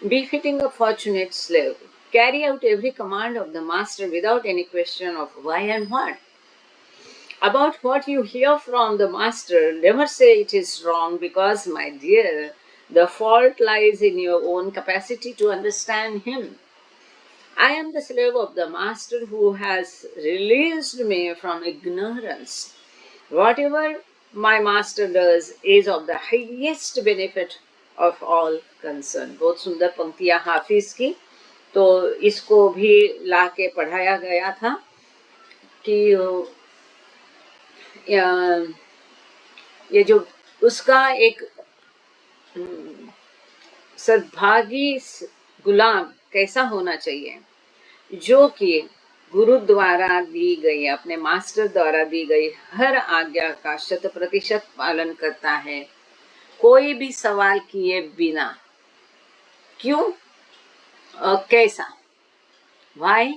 befitting a fortunate slave, carry out every command of the master without any question of why and what. About what you hear from the master, never say it is wrong, because, my dear, the fault lies in your own capacity to understand him. I am the slave of the master who has released me from ignorance. Whatever my master does is of the highest benefit of all concerned. बहुत सुंदर पंक्तियां हाफिज की, तो इसको भी ला के पढ़ाया गया था कि ये जो उसका एक सद्भागी गुलाम कैसा होना चाहिए, जो कि गुरु द्वारा दी गई, अपने मास्टर द्वारा दी गई हर आज्ञा का 100% पालन करता है, कोई भी सवाल किए बिना। क्यों, कैसा, व्हाई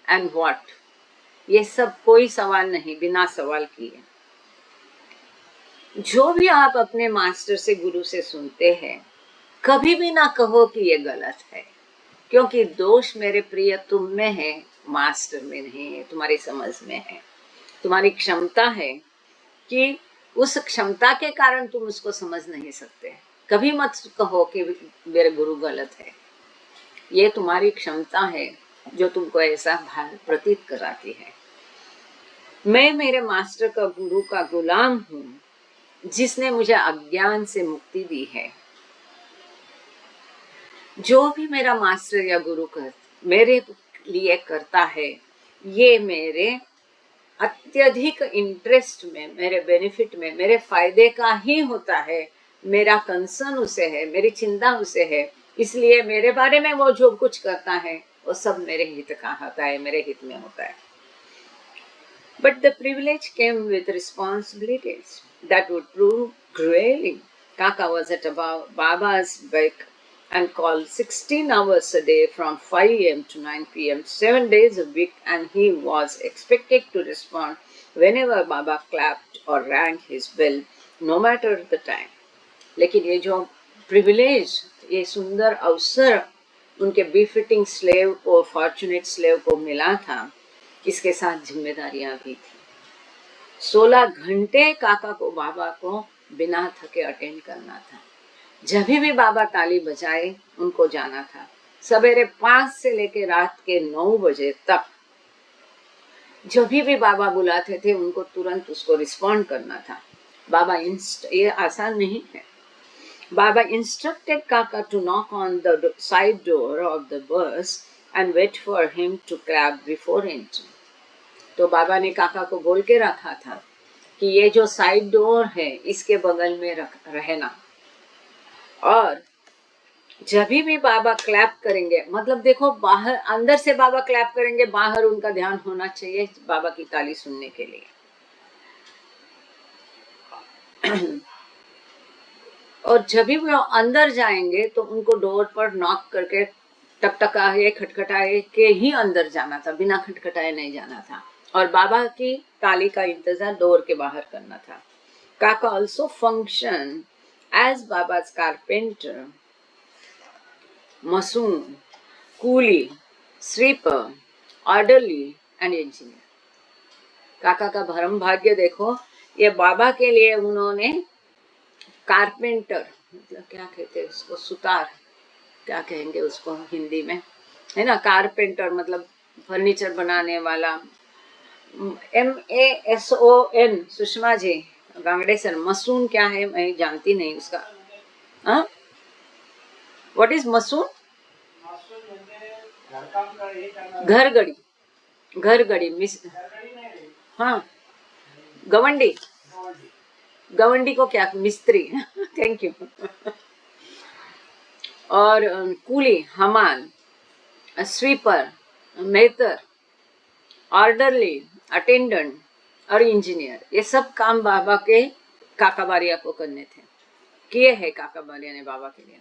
एंड व्हाट, ये सब कोई सवाल नहीं, बिना सवाल किए। जो भी आप अपने मास्टर से, गुरु से सुनते हैं, कभी भी ना कहो कि ये गलत है, क्योंकि दोष मेरे प्रिय तुम में है, मास्टर में नहीं है, तुम्हारी समझ में है। तुम्हारी क्षमता है कि उस क्षमता के कारण तुम उसको समझ नहीं सकते। कभी मत कहो कि मेरे गुरु गलत है, ये तुम्हारी क्षमता है जो तुमको ऐसा भाव प्रतीत कराती है। मैं मेरे मास्टर का, गुरु का गुलाम हूँ, जिसने मुझे अज्ञान से मुक्ति दी है। जो भी मेरा मास्टर या गुरु मेरे लिए करता है, ये मेरे अत्यधिक इंटरेस्ट में, मेरे बेनिफिट में, मेरे फायदे का ही होता है। मेरा कंसर्न उसे है, मेरी चिंता उसे है, इसलिए मेरे बारे में वो जो कुछ करता है वो सब मेरे हित का होता है, मेरे हित में होता है। But the privilege came with responsibilities that would prove grueling. Kaka was at about Baba's beck and call 16 hours a day from 5 a.m. to 9 p.m., 7 days a week, and he was expected to respond whenever Baba clapped or rang his bell, no matter the time. लेकिन ये जो privilege, ये सुंदर अवसर उनके befitting slave को, fortunate slave को मिला था, इसके साथ जिम्मेदारियां भी थी। 16 घंटे काका को, बाबा को बिना थके अटेंड करना था। जब भी बाबा ताली बजाए उनको जाना था। सवेरे 5 से लेकर रात के 9 बजे तक जब भी बाबा बुलाते थे उनको तुरंत उसको रिस्पॉन्ड करना था। बाबा ये आसान नहीं है। Baba instructed Kaka to knock on the side door of the bus and wait for him to clap before entering. तो बाबा ने काका को बोल के रखा था कि ये जो साइड डोर है इसके बगल में रहना, और जब भी बाबा क्लैप करेंगे, मतलब देखो बाहर अंदर से बाबा क्लैप करेंगे, बाहर उनका ध्यान होना चाहिए बाबा की ताली सुनने के लिए। और जब भी वो अंदर जाएंगे तो उनको डोर पर नॉक करके टकटकाए खटखटाए के ही अंदर जाना था, बिना खटखटाए नहीं जाना था, और बाबा की ताली का इंतजार डोर के बाहर करना था। Kaka also function as Baba's carpenter, mason, coolie, sweeper, orderly and engineer. Kaka का भरम भाग्य देखो, ये बाबा के लिए उन्होंने कारपेंटर, मतलब क्या कहते हैं उसको, सुतार, क्या कहेंगे उसको हिंदी में, है ना, कारपेंटर मतलब फर्नीचर बनाने वाला, MASON, सुषमा जी गांगड़ेसर। मसून क्या है मैं जानती नहीं उसका, हाँ, व्हाट इज मसून? घर गड़ी, घर गड़ी मिस, हाँ, गवंडी, गवंडी को क्या, मिस्त्री। Thank you. और कूली, हमाल, स्वीपर, मेहतर, ऑर्डरली, अटेंडेंट और इंजीनियर, ये सब काम बाबा के काका बारिया को करने थे, किए हैं काका बारिया ने बाबा के लिए।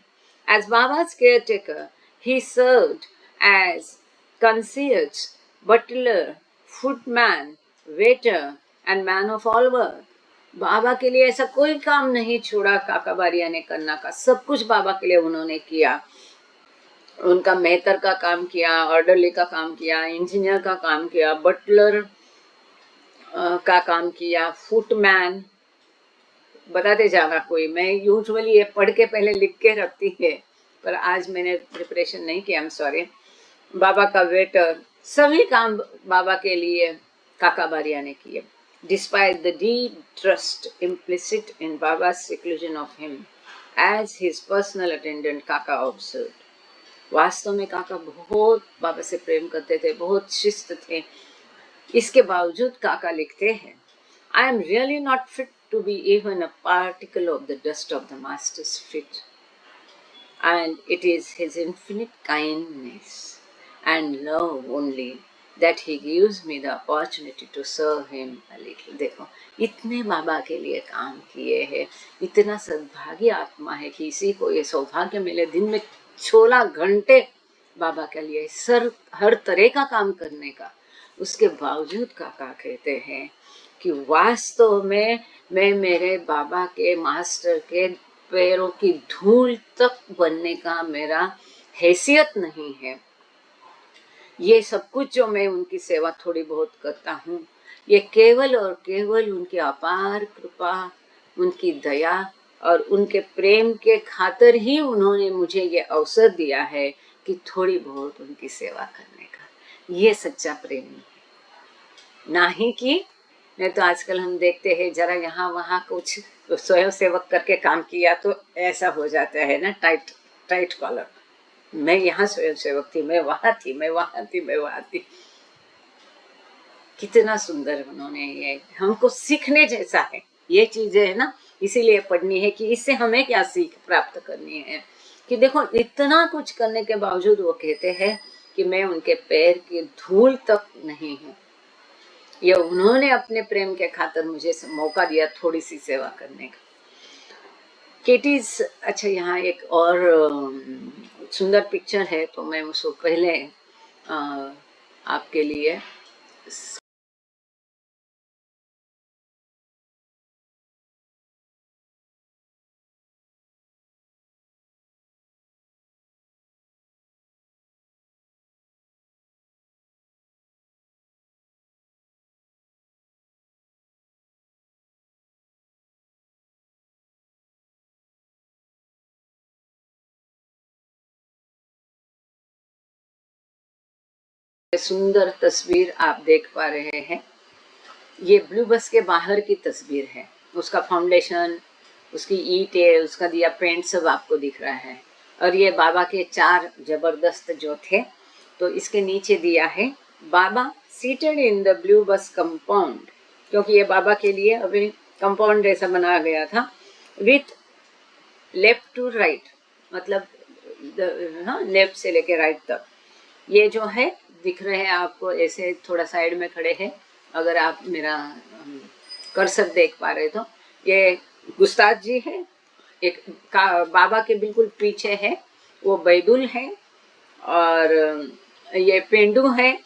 As Baba's caretaker, he served as concierge, butler, footman, waiter and man of all work. बाबा के लिए ऐसा कोई काम नहीं छोड़ा काका बारिया ने करना का, सब कुछ बाबा के लिए उन्होंने किया। उनका मेहतर का काम किया, ऑर्डरली का काम किया, इंजीनियर का काम किया, बटलर का काम किया, फुटमैन, बताते जाना कोई, मैं यूजुअली ये पढ़ के पहले लिख के रखती है, पर आज मैंने प्रिपरेशन नहीं किया, आई एम सॉरी। बाबा का वेटर, सभी काम बाबा के लिए काका बारिया ने किए। Despite the deep trust implicit in Baba's seclusion of him as his personal attendant, काका observed. वास्तव में काका बहुत बाबा से प्रेम करते थे, बहुत शिस्त थे। इसके बावजूद काका लिखते हैं, I am really not fit to be even a particle of the dust of the Master's feet. And it is his infinite kindness and love only that he gives me the opportunity to serve him a little. देखो इतने बाबा के लिए काम किए हैं, इतना सद्भागी आत्मा है कि इसी को ये सौभाग्य मिले दिन में 16 घंटे बाबा के लिए हर तरह का काम करने का। उसके बावजूद काका कहते हैं कि वास्तव में मैं मेरे बाबा के मास्टर के पैरों की धूल तक बनने का मेरा हैसियत नहीं है। ये सब कुछ जो मैं उनकी सेवा थोड़ी बहुत करता हूँ, ये केवल और केवल उनकी अपार कृपा, उनकी दया और उनके प्रेम के खातिर ही उन्होंने मुझे ये अवसर दिया है कि थोड़ी बहुत उनकी सेवा करने का। ये सच्चा प्रेम है, ना ही कि नहीं तो आजकल हम देखते हैं जरा यहाँ वहाँ कुछ तो स्वयं सेवक करके काम किया तो ऐसा हो जाता है ना, टाइट टाइट कॉलर। मैं यहाँ स्वयं सेवक थी, मैं वहाँ थी, मैं वहाँ थी, मैं वहाँ थी। कितना सुंदर उन्होंने, ये हमको सीखने जैसा है ये चीजें, है ना, इसीलिए पढ़नी है कि इससे हमें क्या सीख प्राप्त करनी है। कि देखो इतना कुछ करने के बावजूद वो कहते हैं कि मैं उनके पैर की धूल तक नहीं हूँ। ये उन्होंने अपने प्रेम के खातिर मुझे मौका दिया थोड़ी सी सेवा करने का। केटीज, अच्छा यहाँ एक और सुंदर पिक्चर है तो मैं उसको पहले आपके लिए सुंदर तस्वीर आप देख पा रहे हैं। ये ब्लू बस के बाहर की तस्वीर है, उसका फाउंडेशन, उसकी ईंटें, उसका दिया पेंट सब आपको दिख रहा है। और ये बाबा के 4 जबरदस्त जो थे, तो इसके नीचे दिया है बाबा seated in the blue bus compound, क्योंकि ये बाबा के लिए अभी कंपाउंड जैसा बनाया गया था, with left to right, मतलब लेफ्ट से लेके राइट तक। ये जो है दिख रहे हैं आपको, ऐसे थोड़ा साइड में खड़े हैं, अगर आप मेरा कर्सर देख पा रहे तो ये गुस्ताद जी है, एक बाबा के बिल्कुल पीछे है वो बैदुल है, और ये पेंडू है,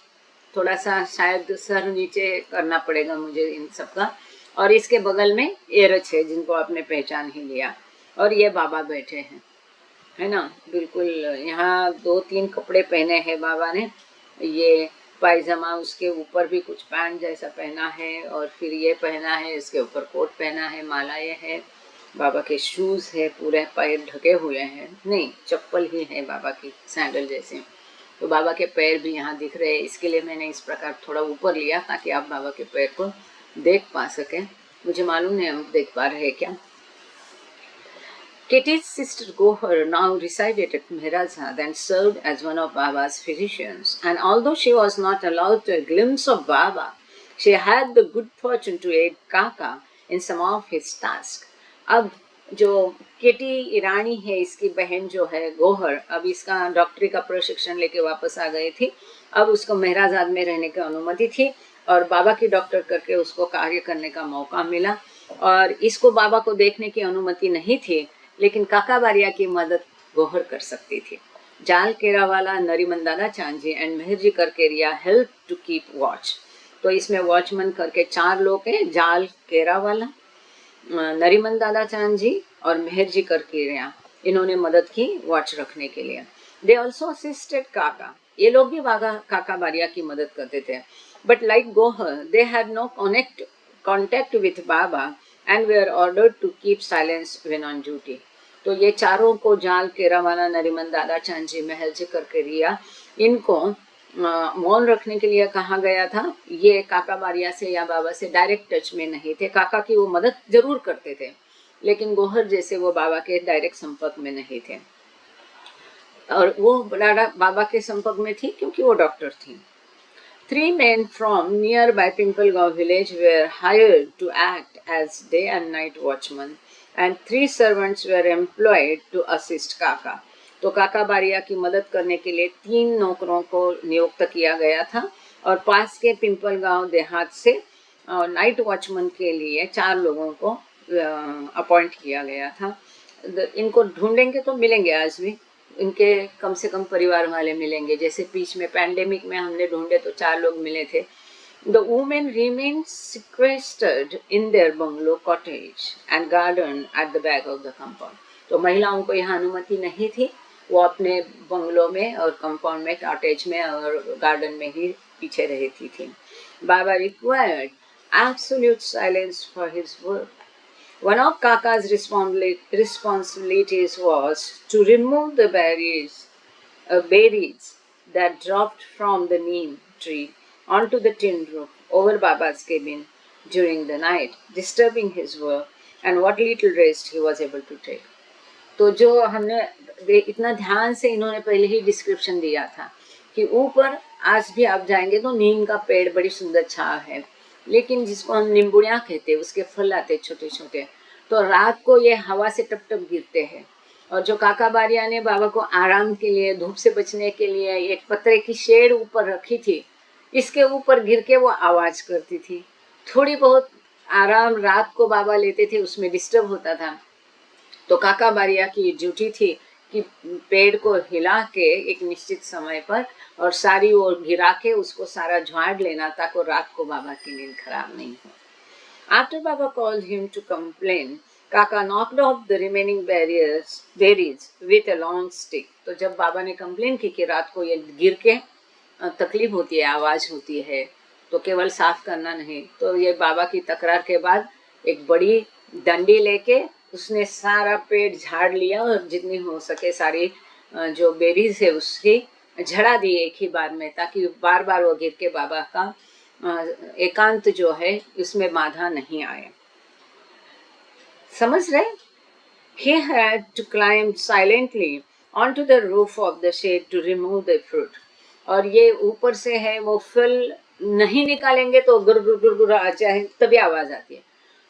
थोड़ा सा शायद सर नीचे करना पड़ेगा मुझे इन सब का, और इसके बगल में एरच है जिनको आपने पहचान ही लिया, और ये बाबा बैठे हैं, है ना। बिल्कुल यहाँ 2-3 कपड़े पहने हैं बाबा ने, ये पायजामा, उसके ऊपर भी कुछ पैंट जैसा पहना है, और फिर ये पहना है, इसके ऊपर कोट पहना है, माला ये है, बाबा के शूज है, पूरे पैर ढके हुए हैं, नहीं चप्पल ही है बाबा की, सैंडल जैसे। तो बाबा के पैर भी यहाँ दिख रहे हैं, इसके लिए मैंने इस प्रकार थोड़ा ऊपर लिया ताकि आप बाबा के पैर को देख पा सकें। मुझे मालूम नहीं आप देख पा रहे हैं क्या। Kitty's sister Gohar now resided at Mehrazad and served as one of Baba's physicians. And although she was not allowed a glimpse of Baba, she had the good fortune to aid Kaka in some of his tasks. अब जो kitty ईरानी है, इसकी बहन जो है गोहर, अब इसका डॉक्टरी का प्रशिक्षण लेके वापस आ गई थी। अब उसको मेहराजाद में रहने की अनुमति थी और बाबा की डॉक्टर करके उसको कार्य करने का मौका मिला। और इसको बाबा को देखने की अनुमति नहीं थी, लेकिन काका बारिया की मदद गोहर कर सकती थी। Jal Kerawala, Nariman Chanji and Meherjee Karkaria help to keep watch. तो इसमें वॉचमैन करके 4 लोग हैं, जाल केरावाला, नरीमन चांजी और मेहरजी करकेरिया, इन्होंने मदद की वॉच रखने के लिए। दे ऑल्सो असिस्टेड काका, ये लोग भी काका बारिया की मदद करते थे। But like Goher they had no contact with Baba and were ordered to keep silence when on duty. तो ये चारों को, जाल केरावाला, नरीमन चांजी, मेहरजी करकेरिया, इनको मौन रखने के लिए कहा गया था। ये काका बारिया से या बाबा से डायरेक्ट टच में नहीं थे। काका की वो मदद जरूर करते थे, लेकिन गोहर जैसे वो बाबा के डायरेक्ट संपर्क में नहीं थे, और वो बाबा के संपर्क में थी क्योंकि वो डॉक्टर थी। 3 men from nearby Pimpalgaon village were hired to act as day and night watchmen, and 3 servants were employed to assist काका। तो काका बारिया की मदद करने के लिए 3 नौकरों को नियुक्त किया गया था, और पास के पिंपलगांव देहात से नाइट वॉचमैन के लिए 4 लोगों को अपॉइंट किया गया था। इनको ढूंढेंगे तो मिलेंगे, आज भी इनके कम से कम परिवार वाले मिलेंगे। जैसे बीच में पैंडेमिक में हमने ढूंढे तो 4 लोग मिले थे। The women remained sequestered in their bungalow, cottage and garden at the back of the compound. तो महिलाओं को यहाँ अनुमति नहीं थी, वो अपने बंगलो में और कंपाउंड में, कॉटेज में और गार्डन में ही पीछे रहती थी। बाबा required absolute silence for his work. One of Kaka's responsibilities was to remove the berries that dropped from the neem tree onto the tin roof over Baba's cabin during the night, disturbing his work and what little rest he was able to take. तो जो हमने इतना ध्यान से इन्होंने पहले ही description दिया था कि ऊपर आज भी आप जाएंगे तो नीम का पेड़ बड़ी सुंदर छाव है, लेकिन जिसको हम नींबुड़िया कहते हैं, उसके फल आते छोटे छोटे, तो रात को ये हवा से टप टप गिरते हैं। और जो काका बारिया ने बाबा को आराम के लिए, धूप से बचने के लिए एक पत्रे की शेड ऊपर रखी थी, इसके ऊपर गिर के वो आवाज करती थी। थोड़ी बहुत आराम रात को बाबा लेते थे, उसमें डिस्टर्ब होता था। तो काका बारिया की ड्यूटी थी कि पेड़ को हिला के एक निश्चित समय पर और सारी ओर गिरा के उसको सारा झाड़ लेना, ताकि रात को बाबा की नींद खराब नहीं हो। After Baba called him to complain, Kaka knocked off the remaining berries with a long stick. तो जब बाबा ने कंप्लेन की कि रात को ये गिर के तकलीफ होती है, आवाज होती है, तो केवल साफ करना नहीं, तो ये बाबा की तकरार के बाद एक बड़ी डंडी लेके उसने सारा पेड़ झाड़ लिया और जितनी हो सके सारी जो बेरीज है उसकी झड़ा दी एक ही बार में, ताकि बार बार वो गिर के बाबा का एकांत जो है उसमें बाधा नहीं आए। समझ रहे? He had to climb silently onto the roof of the shade to remove the fruit. और ये ऊपर से है वो फल नहीं निकालेंगे तो गुर गुर गुर गुर चाहे तभी आवाज आती है।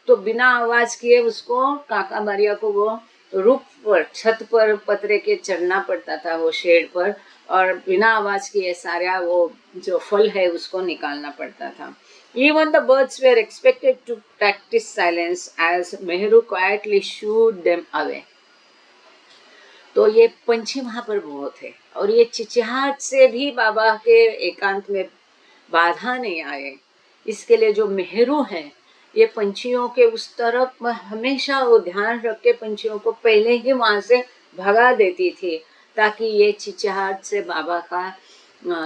तो बिना आवाज किए उसको काका बारिया को वो रूफ पर छत पर पतरे के चढ़ना पड़ता था, वो शेड पर, और बिना आवाज किए सारा वो जो फल है उसको निकालना पड़ता था। Even the birds were expected to practice silence as Mehru quietly shooed them away. तो ये पंछी वहां पर बहुत है, और ये चिचिहाट से भी बाबा के एकांत में बाधा नहीं आए। इसके लिए जो मेहरू है, ये पंछियों के उस तरफ हमेशा वो ध्यान रख के पंछियों को पहले ही वहां से भगा देती थी, ताकि ये चिचिहाट से बाबा का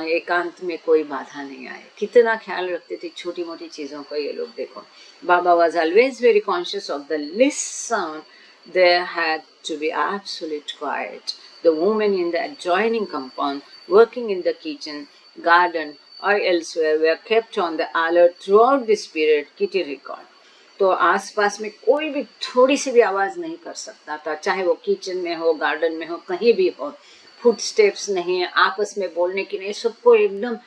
एकांत में कोई बाधा नहीं आए। कितना ख्याल रखते थे छोटी मोटी चीजों का ये लोग। देखो, Baba was always very conscious of the least sound. There had to be absolute quiet. The women in the adjoining compound, working in the kitchen, garden, or elsewhere, were kept on the alert throughout this period, Kitty recalled. तो आसपास में कोई भी थोड़ी सी भी आवाज नहीं कर सकता था, चाहे वो किचन में हो, गार्डन में हो, कहीं भी हो। फुट स्टेप्स नहीं, आपस में बोलने की नहीं, सबको एकदम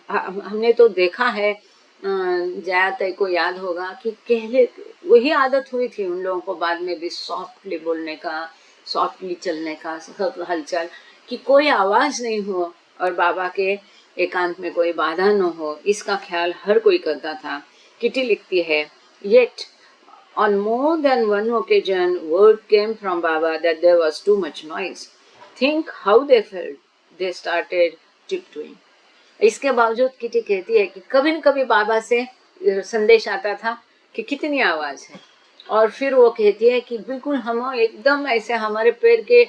हमने तो देखा है, जया तय को याद होगा कि पहले वही आदत हुई थी उन लोगों को, बाद में भी सॉफ्टली बोलने का, सॉफ्टली चलने का, सब हलचल, कि कोई आवाज नहीं हो और बाबा के एकांत में कोई बाधा न हो, इसका ख्याल हर कोई करता था। किटी लिखती है, yet on more than one occasion word came from Baba that there was too much noise. Think how they felt. They started tiptoeing. इसके बावजूद किटी कहती है कि कभी न कभी बाबा से संदेश आता था कि कितनी आवाज है, और फिर वो कहती है कि बिल्कुल हम एकदम ऐसे हमारे पैर के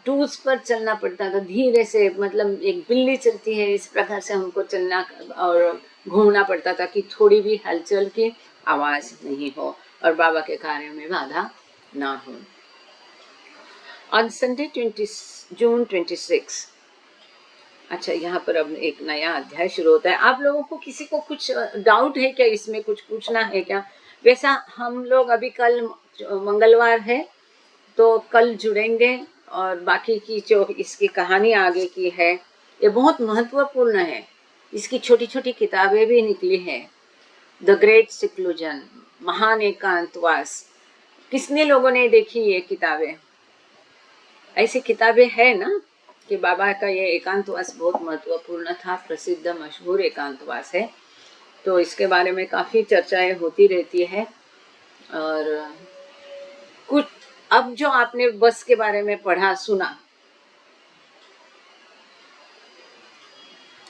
टूल्स पर चलना पड़ता था, धीरे से, मतलब एक बिल्ली चलती है इस प्रकार से हमको चलना और घूमना पड़ता था कि थोड़ी भी हलचल की आवाज नहीं हो और बाबा के कार्य में बाधा ना हो। ऑन संडे जून 26, अच्छा, यहाँ पर अब एक नया अध्याय शुरू होता है। आप लोगों को किसी को कुछ डाउट है क्या, इसमें कुछ पूछना है क्या? वैसा हम लोग अभी कल मंगलवार है तो कल जुड़ेंगे, और बाकी की जो इसकी कहानी आगे की है ये बहुत महत्वपूर्ण है। इसकी छोटी छोटी किताबें भी निकली है। द ग्रेट सिक्लूजन, महान एकांतवास, कितने लोगों ने देखी ये किताबें? ऐसी किताबें है ना कि बाबा का ये एकांतवास बहुत महत्वपूर्ण था, प्रसिद्ध मशहूर एकांतवास है। तो इसके बारे में काफी चर्चाएं होती रहती है। और कुछ अब जो आपने बस के बारे में पढ़ा सुना,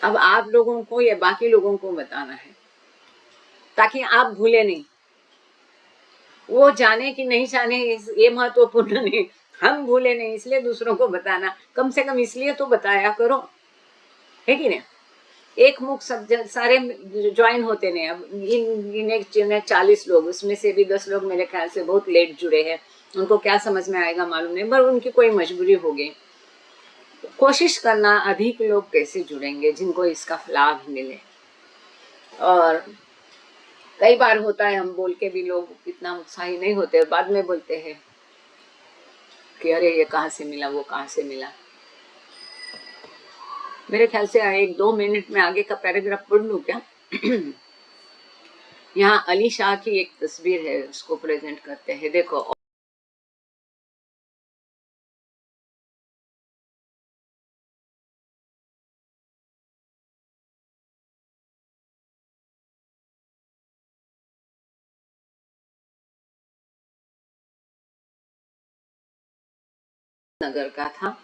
अब आप लोगों को या बाकी लोगों को बताना है ताकि आप भूले नहीं। वो जाने कि नहीं जाने ये महत्वपूर्ण नहीं, हम भूले नहीं, इसलिए दूसरों को बताना, कम से कम इसलिए तो बताया करो, है कि नहीं? एक मुख सब सारे ज्वाइन होते नहीं। अब इन 40 लोग, उसमें से भी 10 लोग मेरे ख्याल से बहुत लेट जुड़े हैं, उनको क्या समझ में आएगा मालूम नहीं, पर उनकी कोई मजबूरी होगी। कोशिश करना अधिक लोग कैसे जुड़ेंगे जिनको इसका लाभ मिले। और कई बार होता है हम बोल के भी लोग इतना उत्साही नहीं होते, बाद में बोलते हैं कि अरे ये कहाँ से मिला, वो कहाँ से मिला। मेरे ख्याल से 1-2 मिनट में आगे का पैराग्राफ पढ़ लूं क्या? यहाँ अली शाह की एक तस्वीर है, उसको प्रेजेंट करते हैं। देखो, नगर का था,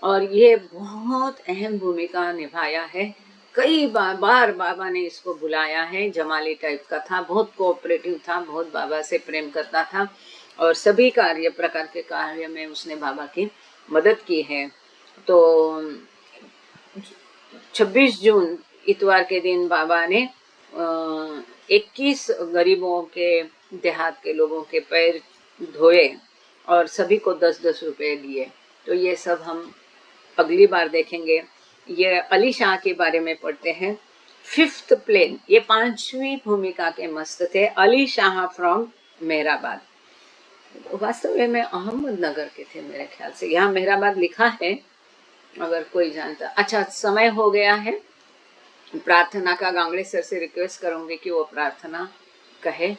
और ये बहुत अहम भूमिका निभाया है। कई बार बाबा ने इसको बुलाया है। जमाली टाइप का था, बहुत कोऑपरेटिव था, बहुत बाबा से प्रेम करता था, और सभी प्रकार के कार्य में उसने बाबा की मदद की है। तो 26 जून इतवार के दिन बाबा ने 21 गरीबों के, देहात के लोगों के पैर धोए और सभी को 10-10 रुपए दिए। तो ये सब हम अगली बार देखेंगे। ये अली शाह के बारे में पढ़ते हैं। 5th प्लेन, ये 5वीं भूमिका के मस्त थे। अली शाह फ्रॉम मेहराबाद, वास्तव में अहमदनगर के थे मेरे ख्याल से, यहाँ मेहराबाद लिखा है अगर कोई जानता। अच्छा, समय हो गया है, प्रार्थना का गांगड़े सर से रिक्वेस्ट करूंगी कि वो प्रार्थना कहे।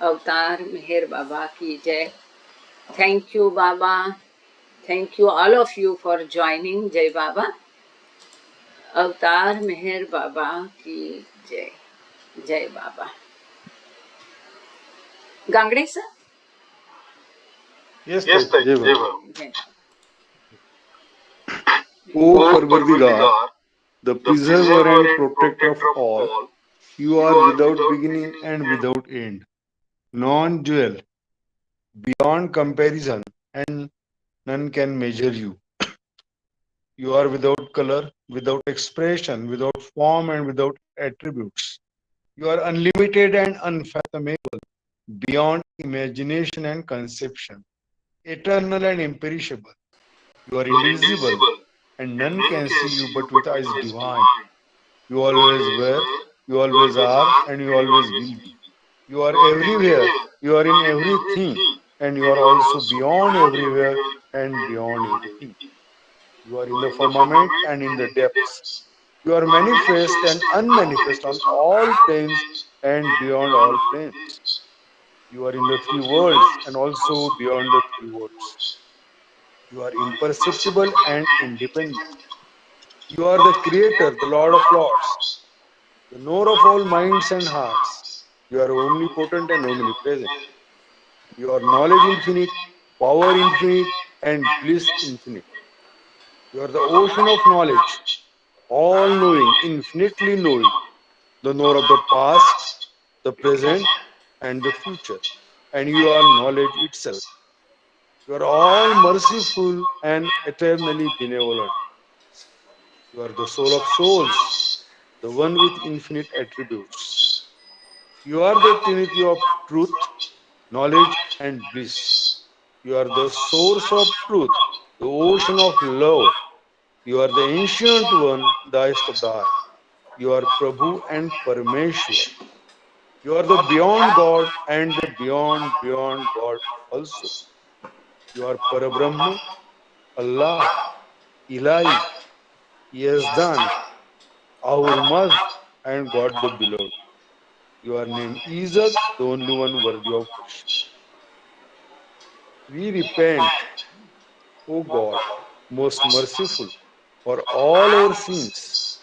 अवतार मेहर बाबा की जय। Thank you Baba, thank you all of you for joining. जय बाबा। अवतार मेहर बाबा की जय। जय बाबा। गांगड़े सर।
यस ताई, जय बाबा।
जय।
O Parvardigar, the preserver and protector of all, you are without beginning and without end, non-dual, beyond comparison, and none can measure you. You are without color, without expression, without form, and without attributes. You are unlimited and unfathomable, beyond imagination and conception, eternal and imperishable. You are invisible, and none can see you but with eyes divine. You always were, you always are, and you always will be. You are everywhere, you are in everything, and you are also beyond everywhere and beyond everything. You are in the firmament and in the depths. You are manifest and unmanifest on all planes and beyond all planes. You are in the three worlds and also beyond the three worlds. You are imperceptible and independent. You are the creator, the Lord of Lords, the knower of all minds and hearts. You are omnipotent and omnipresent. You are knowledge infinite, power infinite, and bliss infinite. You are the ocean of knowledge, all knowing, infinitely knowing, the knower of the past, the present, and the future. And you are knowledge itself. You are all merciful and eternally benevolent. You are the soul of souls, the one with infinite attributes. You are the Trinity of truth, knowledge, and bliss. You are the source of truth, the ocean of love. You are the ancient one, the highest of the high. You are Prabhu and Parameshwar. You are the beyond God and the beyond God also. You are Parabrahma, Allah, Ilahi, Yazdan, Ahurmaz, and God the Beloved. Your name is the only one worthy of worship. We repent, O God, most merciful, for all our sins,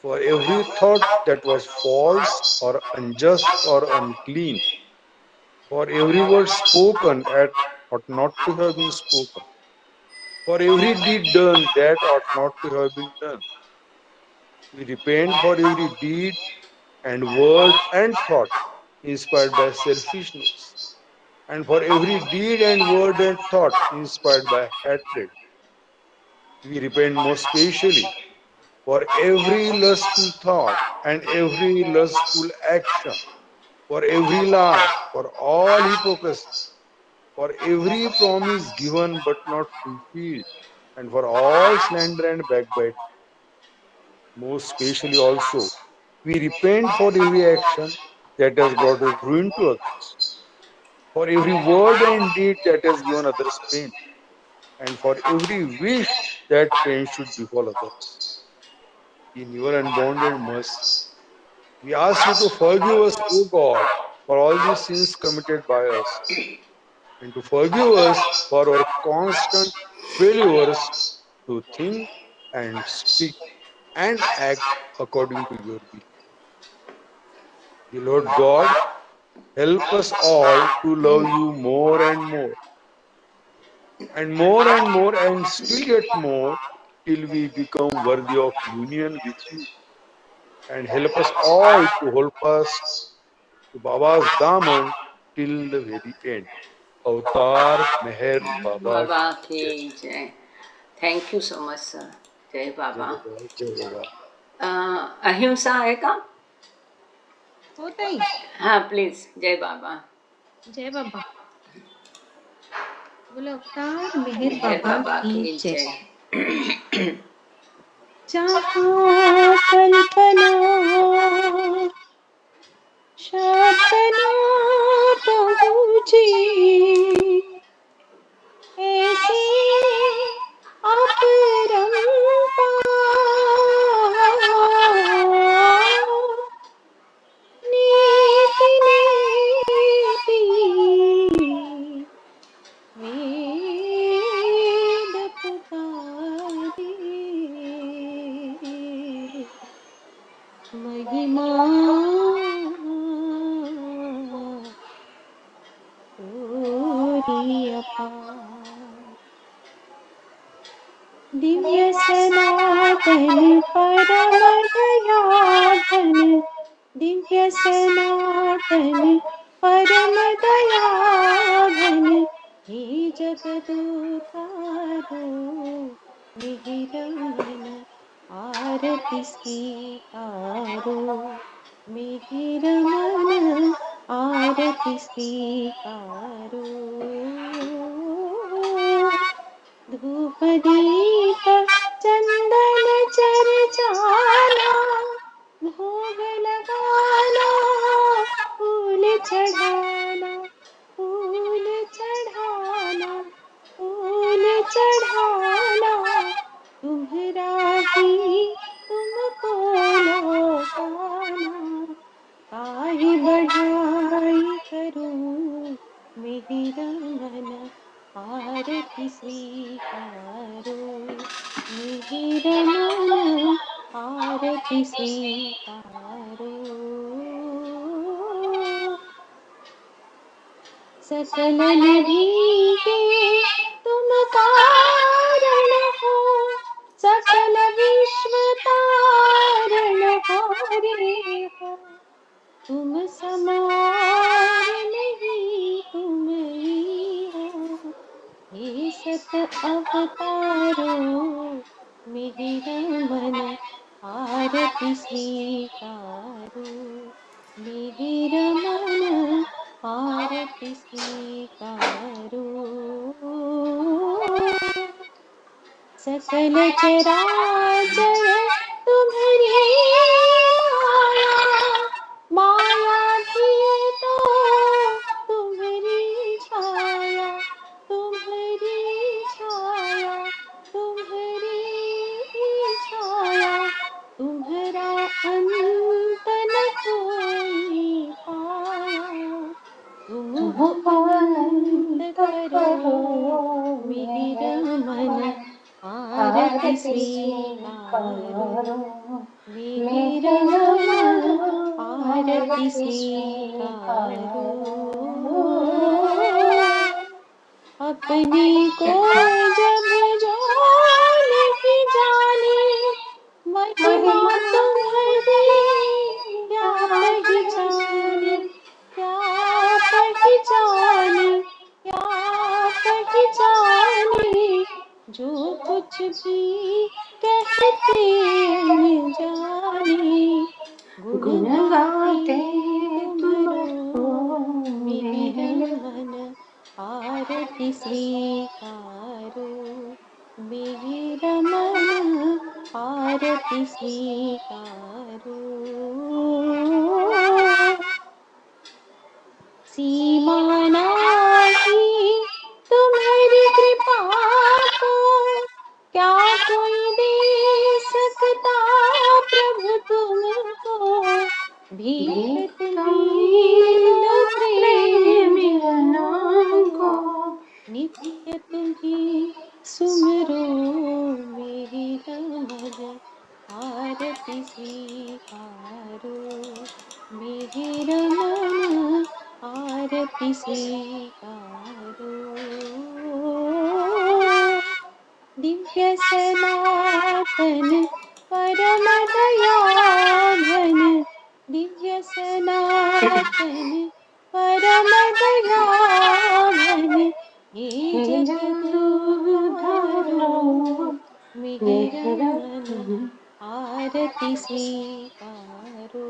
for every thought that was false or unjust or unclean, for every word spoken that ought not to have been spoken, for every deed done that ought not to have been done. We repent for every deed and word and thought inspired by selfishness, and for every deed and word and thought inspired by hatred. We repent most specially for every lustful thought and every lustful action, for every lie, for all hypocrisy, for every promise given but not fulfilled, and for all slander and backbite. Most specially also, we repent for every action that has brought ruin to others, for every word and deed that has given others pain, and for every wish that pain should befall others. In your unbounded mercy, we ask you to forgive us, O God, for all the sins committed by us, and to forgive us for our constant failures to think and speak and act according to your will. The Lord God, help us all to love you more and more, and more and more, and still yet more, till we become worthy of union with you. And help us all to hold fast to Baba's Daman till the very end. Avtar Meher Baba
Baba
ki Jai.
की जय। Thank you so much sir. जय बाबा।
Jai Baba, Jai Baba.
अहिंसा है का?
होता ही।
हाँ please. जय बाबा।
जय बाबा। बोलो अवतार मेहर
मेहर
बाबा
बाबा
की
की
जय।
जय।
जहाँ कल्पना सपना पहुँची, ऐसे अपरंपार तोरी अपार। दिव्य सनातन परम दया घन, दिव्य सनातन परम दया घन, हे जगदुतारो मिहिर मन आरती स्वीकारो। मिहिर मन आरती स्वीकारो। धूप दीप चंदन चर्चाना, भोग लगाना, फूल चढ़ाना, फूल चढ़ाना, फूल चढ़ाना। तुम्हरा ही तुमको लौटाना, काहे बढ़ाई करूं मिहिर मन आरती स्वीकारो। मिहिर मन आरती स्वीकारो। सकल निधि के तुम कारण हो, सकल विश्व तारण हारे हो। तुम समार नहीं तुम ही हो, हे सत अवतारो। मिहिर मन आरती स्वीकारो। मिहिर मन आरती स्वीकारो। सकल चराचर तुम्हारी माया, माया भी तो तुम्हारी छाया, तुम्हारी छाया, तुम्हारी छाया। तुम्हारा अंत न कोई पाया, तुम हो अनंत करो मिहिर मन आरती स्वीकारो। मिहिर मन आरती स्वीकारो। अपने को जब जो नहीं जाने, महिमा तुम्हारी क्या पहचाने, क्या पहचाने, क्या पहचाने। जो कुछ भी कहते अनजाने, गुण गाते तुमरो मिहिर मन आरती स्वीकारो। मिहिर मन आरती स्वीकारो। सीमा नाही तुम्हारी कृपा को, क्या कोई दे सकता प्रभु तुमको। भीख तुम्हीं दो प्रेम जनों को, नित्य तुम्हीं सुमिरो मिहिर मन आरती स्वीकारो। मिहिर मन आरती स्वीकारो। दिव्य सनातन परम दया घन, दिव्य सनातन परम दया घन, हे जगदुधारो मिहिर मन आरती स्वीकारो।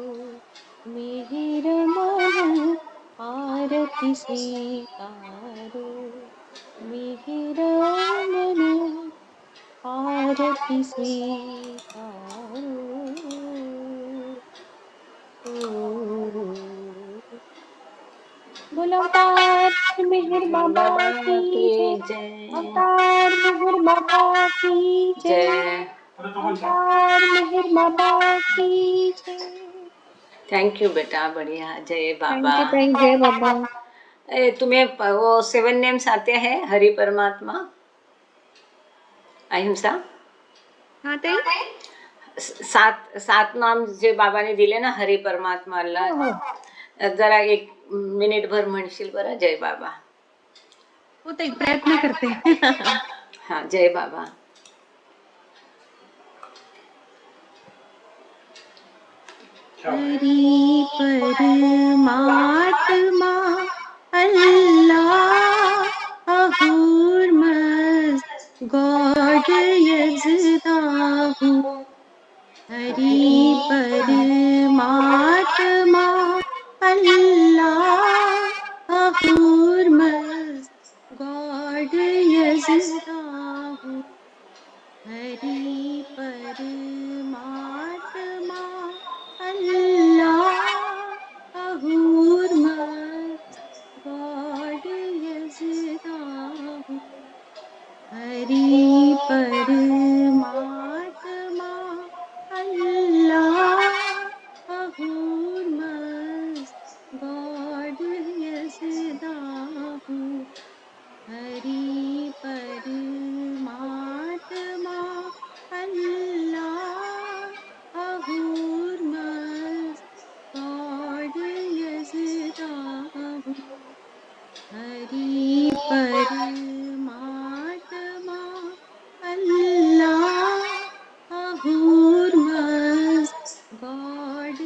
मिहिर मन आरती स्वीकारो। मिहिर मन आरती स्वीकारो। बोलो अवतार मिहिर बाबा की जय। अवतार मिहिर बाबा की जय। अवतार मिहिर बाबा की जय।
थैंक यू बेटा, बढ़िया। जय बाबा।
थैंक जय बाबा।
तुम्हें वो 7 नेम्स आते हैं? हरि परमात्मा, अहिंसा।
हाँ ताई।
सात सात नाम जे बाबाने दिले ना, हरी परमात्मा अल्लाह,
हो.
जरा एक मिनिटभर म्हणशील बरं, जय बाबा.
हो ताई, प्रयत्न करते.
हा, जय बाबा.
हरी परमात्मा अल्लाह, अहूर मस्त गॉड यज़दाहू. हरी परमात्मा अल्लाह, अहूर मस्त गॉड यज़दाहू. हरी परमात्मा अल्लाह, अहूर मस्त गॉड यज़दाहू. हरी परमात्मा अल्लाह, अहूर मस्त गॉड यज़दाहू. हरी परमात्मा अल्लाह, अहूर मस्त गॉड यज़दाहू. हरी परमात्मा अल्लाह, अहूर मस्त गॉड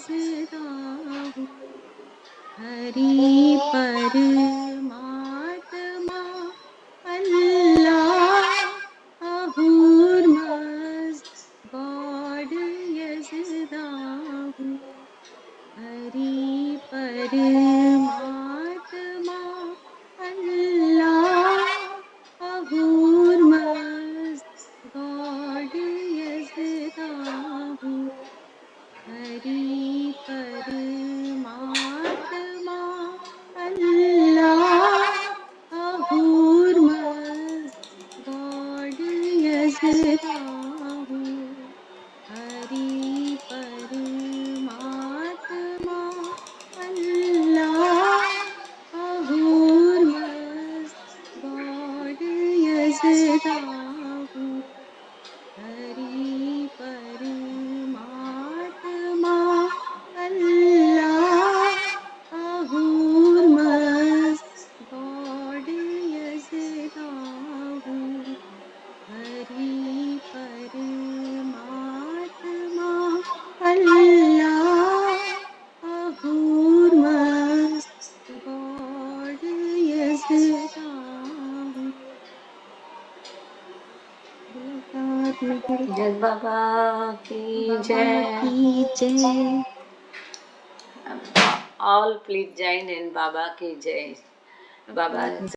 यज़दाहू. हरी परमात्मा अल्लाह, अहूर मस्त गॉड यज़दाहू. हरी परमात्मा अल्लाह, अहूर मस्त गॉड यज़दाहू. हरी परमात्मा अल्लाह, अहूर मस्त गॉड यज़दाहू. हरी परमात्मा अल्लाह, अहूर मस्त गॉड यज़दाहू. हरी परमात्मा अल्लाह, अहूर मस्त गॉड यज़दाहू. हरी परमात्मा अल्लाह, अहूर मस्त गॉड यज़दाहू. बुलंदार मेहर
जय बाबा की
बाबा
जय.
की जय.
All please join in Baba ki jai.
Baba
Baba
की